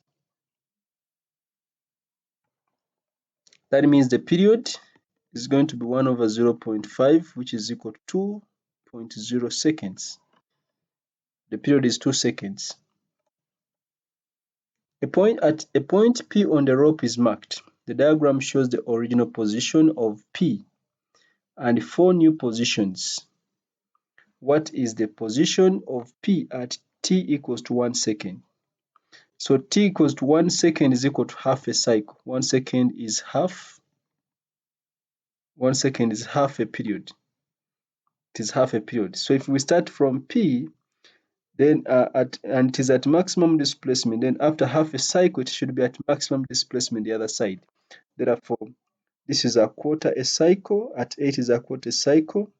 That means the period is going to be 1 over 0.5, which is equal to 2.0 seconds. The period is 2 seconds. At a point P on the rope is marked. The diagram shows the original position of P and 4 new positions. What is the position of P at t equals to 1 second? So t equals to 1 second is equal to half a cycle. 1 second is half. 1 second is half a period. It is half a period. So if we start from P, then and it is at maximum displacement, then after half a cycle, it should be at maximum displacement the other side. Therefore, this is a quarter a cycle, at 8 is a quarter cycle,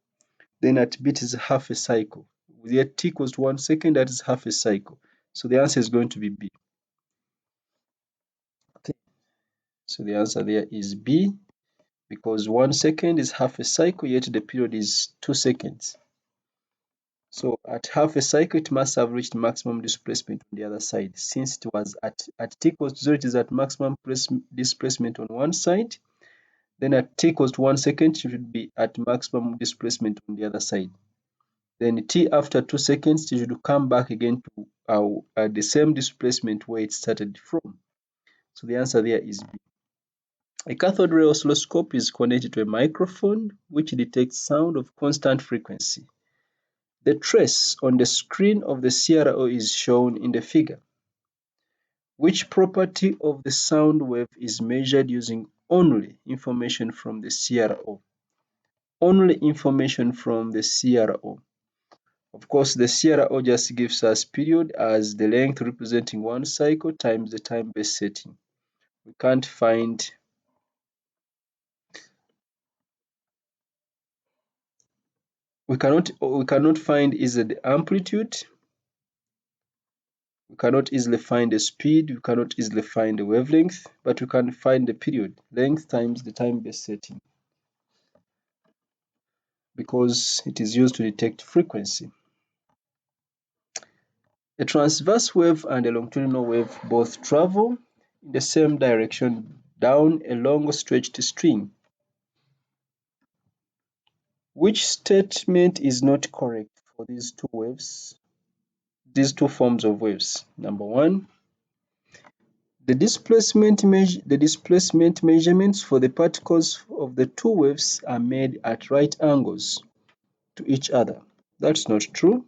then at B it is half a cycle. With t equals to 1 second, that is half a cycle. So the answer is going to be B. Okay. So the answer there is B, because 1 second is half a cycle, yet the period is 2 seconds. So at half a cycle, it must have reached maximum displacement on the other side. Since it was at t equals to 0, it is at maximum displacement on one side. Then at t equals to 1 second, it should be at maximum displacement on the other side. Then t after 2 seconds, it should come back again to the same displacement where it started from. So the answer there is B. A cathode ray oscilloscope is connected to a microphone which detects sound of constant frequency. The trace on the screen of the CRO is shown in the figure. Which property of the sound wave is measured using only information from the CRO? Only information from the CRO. Of course, the CRO just gives us period as the length representing one cycle times the time-based setting. We can't find we cannot find easily the amplitude, we cannot easily find the speed, we cannot easily find the wavelength, but we can find the period, length times the time-based setting, because it is used to detect frequency. A transverse wave and a longitudinal wave both travel in the same direction down a long stretched string. Which statement is not correct for these two waves, these two forms of waves? Number one, the displacement measurements for the particles of the two waves are made at right angles to each other. That's not true.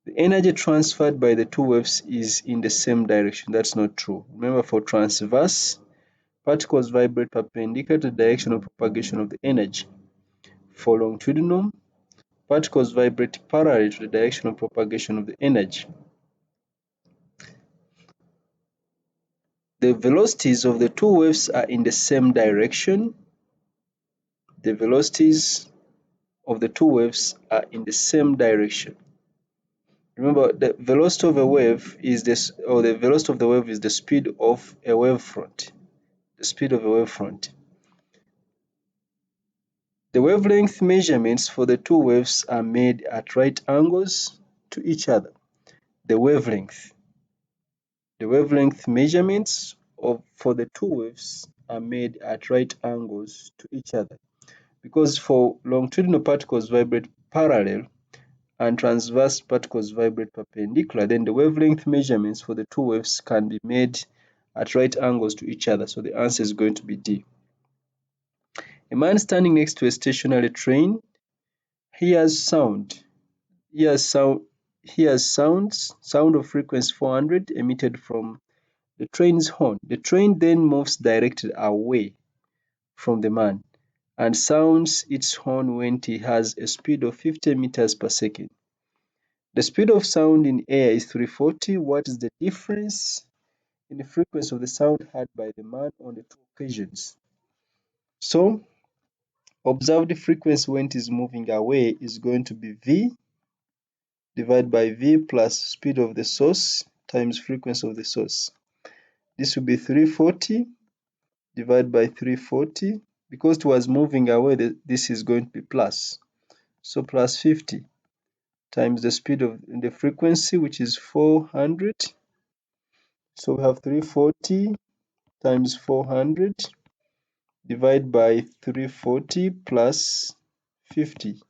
The energy transferred by the two waves is in the same direction. That's not true. Remember, for transverse, particles vibrate perpendicular to the direction of propagation of the energy. For longitudinal, particles vibrate parallel to the direction of propagation of the energy. The velocities of the two waves are in the same direction. The velocities of the two waves are in the same direction. Remember, the velocity of a wave is the velocity of the wave is the speed of a wavefront. The speed of a wavefront. The wavelength measurements for the two waves are made at right angles to each other. The wavelength measurements for the two waves are made at right angles to each other, because for longitudinal particles vibrate parallel and transverse particles vibrate perpendicular, then the wavelength measurements for the two waves can be made at right angles to each other. So the answer is going to be D. A man standing next to a stationary train hears sound. Sound of frequency 400 emitted from the train's horn. The train then moves directly away from the man and sounds its horn when it has a speed of 50 meters per second. The speed of sound in air is 340. What is the difference in the frequency of the sound heard by the man on the two occasions? So, observed frequency when it is moving away is going to be V divided by V plus speed of the source times frequency of the source. This will be 340 divided by 340. Because it was moving away, this is going to be plus. So plus 50 times the speed of the frequency, which is 400. So we have 340 times 400 divided by 340 plus 50.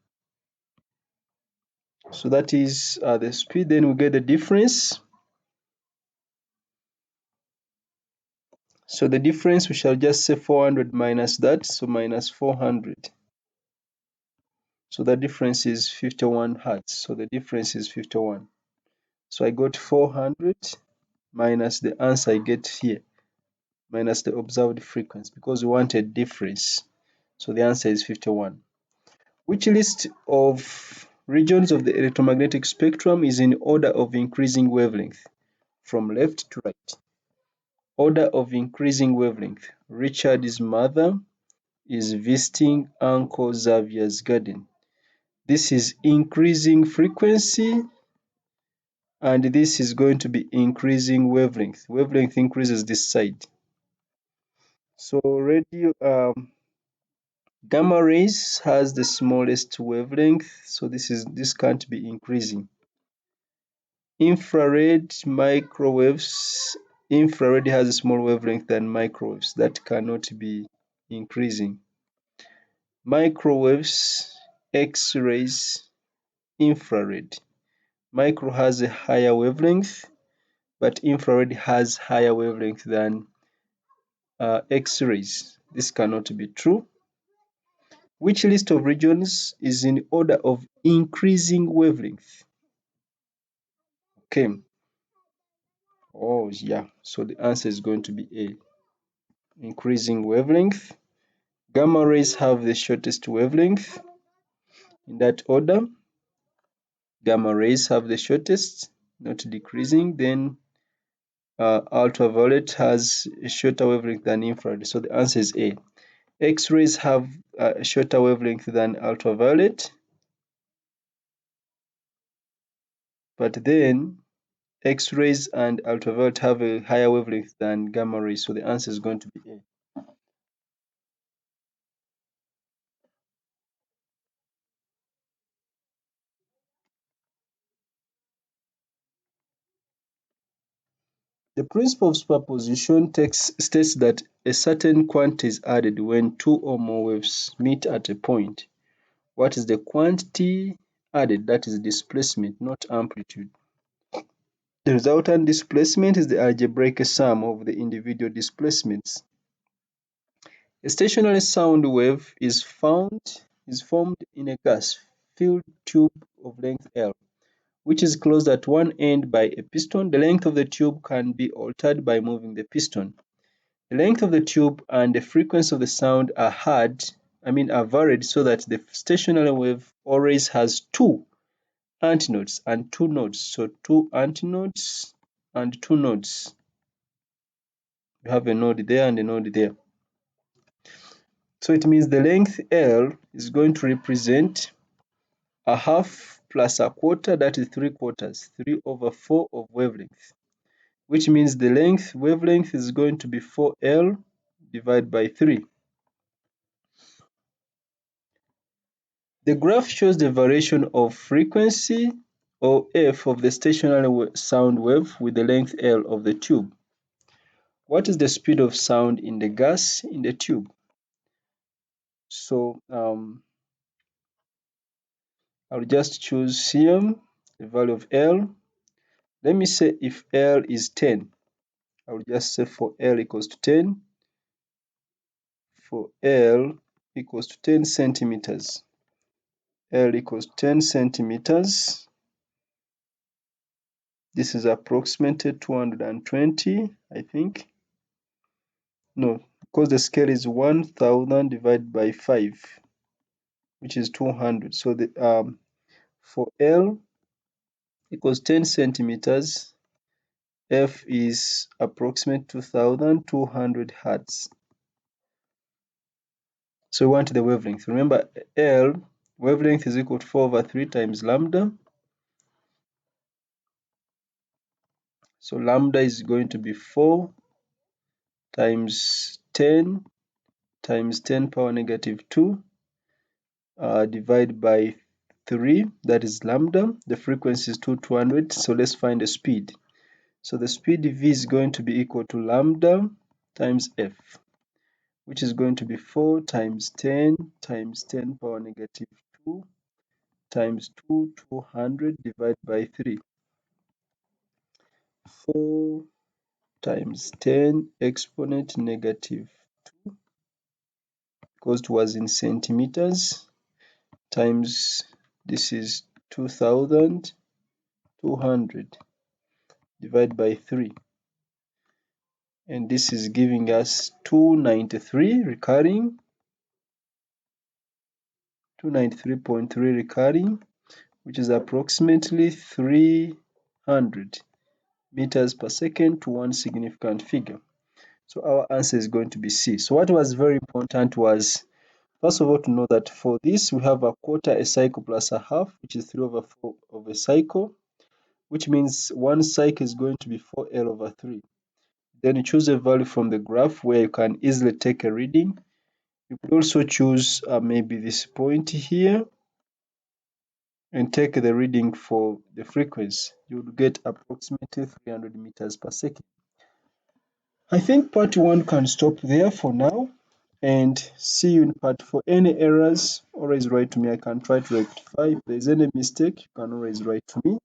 So that is the speed. Then we get the difference. So the difference, we shall just say 400 minus that, so minus 400. So the difference is 51 hertz. So the difference is 51. So I got 400 minus the answer I get here, minus the observed frequency, because we wanted difference. So the answer is 51. Which list of regions of the electromagnetic spectrum is in order of increasing wavelength from left to right? Order of increasing wavelength. Richard's mother is visiting Uncle Xavier's garden. This is increasing frequency, and this is going to be increasing wavelength. Wavelength increases this side. So gamma rays has the smallest wavelength, so this can't be increasing. Infrared microwaves, infrared has a small wavelength than microwaves, that cannot be increasing. Microwaves, X-rays, infrared. Micro has a higher wavelength, but infrared has higher wavelength than X-rays. This cannot be true. Which list of regions is in order of increasing wavelength? Okay. Oh, yeah. So the answer is going to be A. Increasing wavelength. Gamma rays have the shortest wavelength. In that order, gamma rays have the shortest, not decreasing. Then ultraviolet has a shorter wavelength than infrared. So the answer is A. X-rays have a shorter wavelength than ultraviolet. But then X-rays and ultraviolet have a higher wavelength than gamma rays. So the answer is going to be A. The principle of superposition states that a certain quantity is added when two or more waves meet at a point. What is the quantity added? That is displacement, not amplitude. The resultant displacement is the algebraic sum of the individual displacements. A stationary sound wave is formed in a gas-filled tube of length L, which is closed at one end by a piston. The length of the tube can be altered by moving the piston. The length of the tube and the frequency of the sound are varied so that the stationary wave always has two antinodes and two nodes. So two antinodes and two nodes. You have a node there and a node there. So it means the length L is going to represent a half plus a quarter, that is 3/4, 3/4 of wavelength, which means the wavelength is going to be 4L divided by 3. The graph shows the variation of frequency or F of the stationary sound wave with the length L of the tube. What is the speed of sound in the gas in the tube? So I'll just choose CM, the value of L. Let me say if L is 10, I will just say for L equals to 10, for L equals to 10 centimeters. L equals 10 centimeters. This is approximately 220, I think. No, because the scale is 1000 divided by 5, which is 200. So for L equals 10 centimeters, F is approximately 2200 hertz. So we want the wavelength. Remember, L wavelength is equal to 4/3 times lambda. So lambda is going to be 4 times 10 times 10 power negative 2 divided by 3, that is lambda. The frequency is 200, so let's find the speed. So the speed V is going to be equal to lambda times F, which is going to be 4 times 10 times 10 power negative 2 times 200 divided by 3. 4 times 10 exponent negative 2 because it was in centimeters times this is 2200 divided by 3, and this is giving us 293 recurring, 293.3 recurring, which is approximately 300 meters per second to one significant figure. So our answer is going to be C. So what was very important was, first of all, to know that for this we have a quarter a cycle plus a half, which is 3/4 of a cycle, which means one cycle is going to be 4L/3. Then you choose a value from the graph where you can easily take a reading. You could also choose maybe this point here and take the reading for the frequency. You would get approximately 300 meters per second. I think part 1 can stop there for now, and see you in part 4. Any errors, always write to me. I can try to rectify. If there's any mistake, you can always write to me.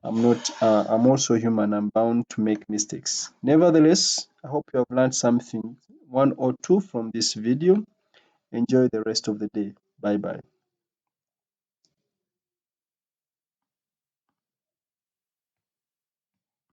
I'm also human. I'm bound to make mistakes. Nevertheless, I hope you have learned something, one or two, from this video. Enjoy the rest of the day. Bye bye.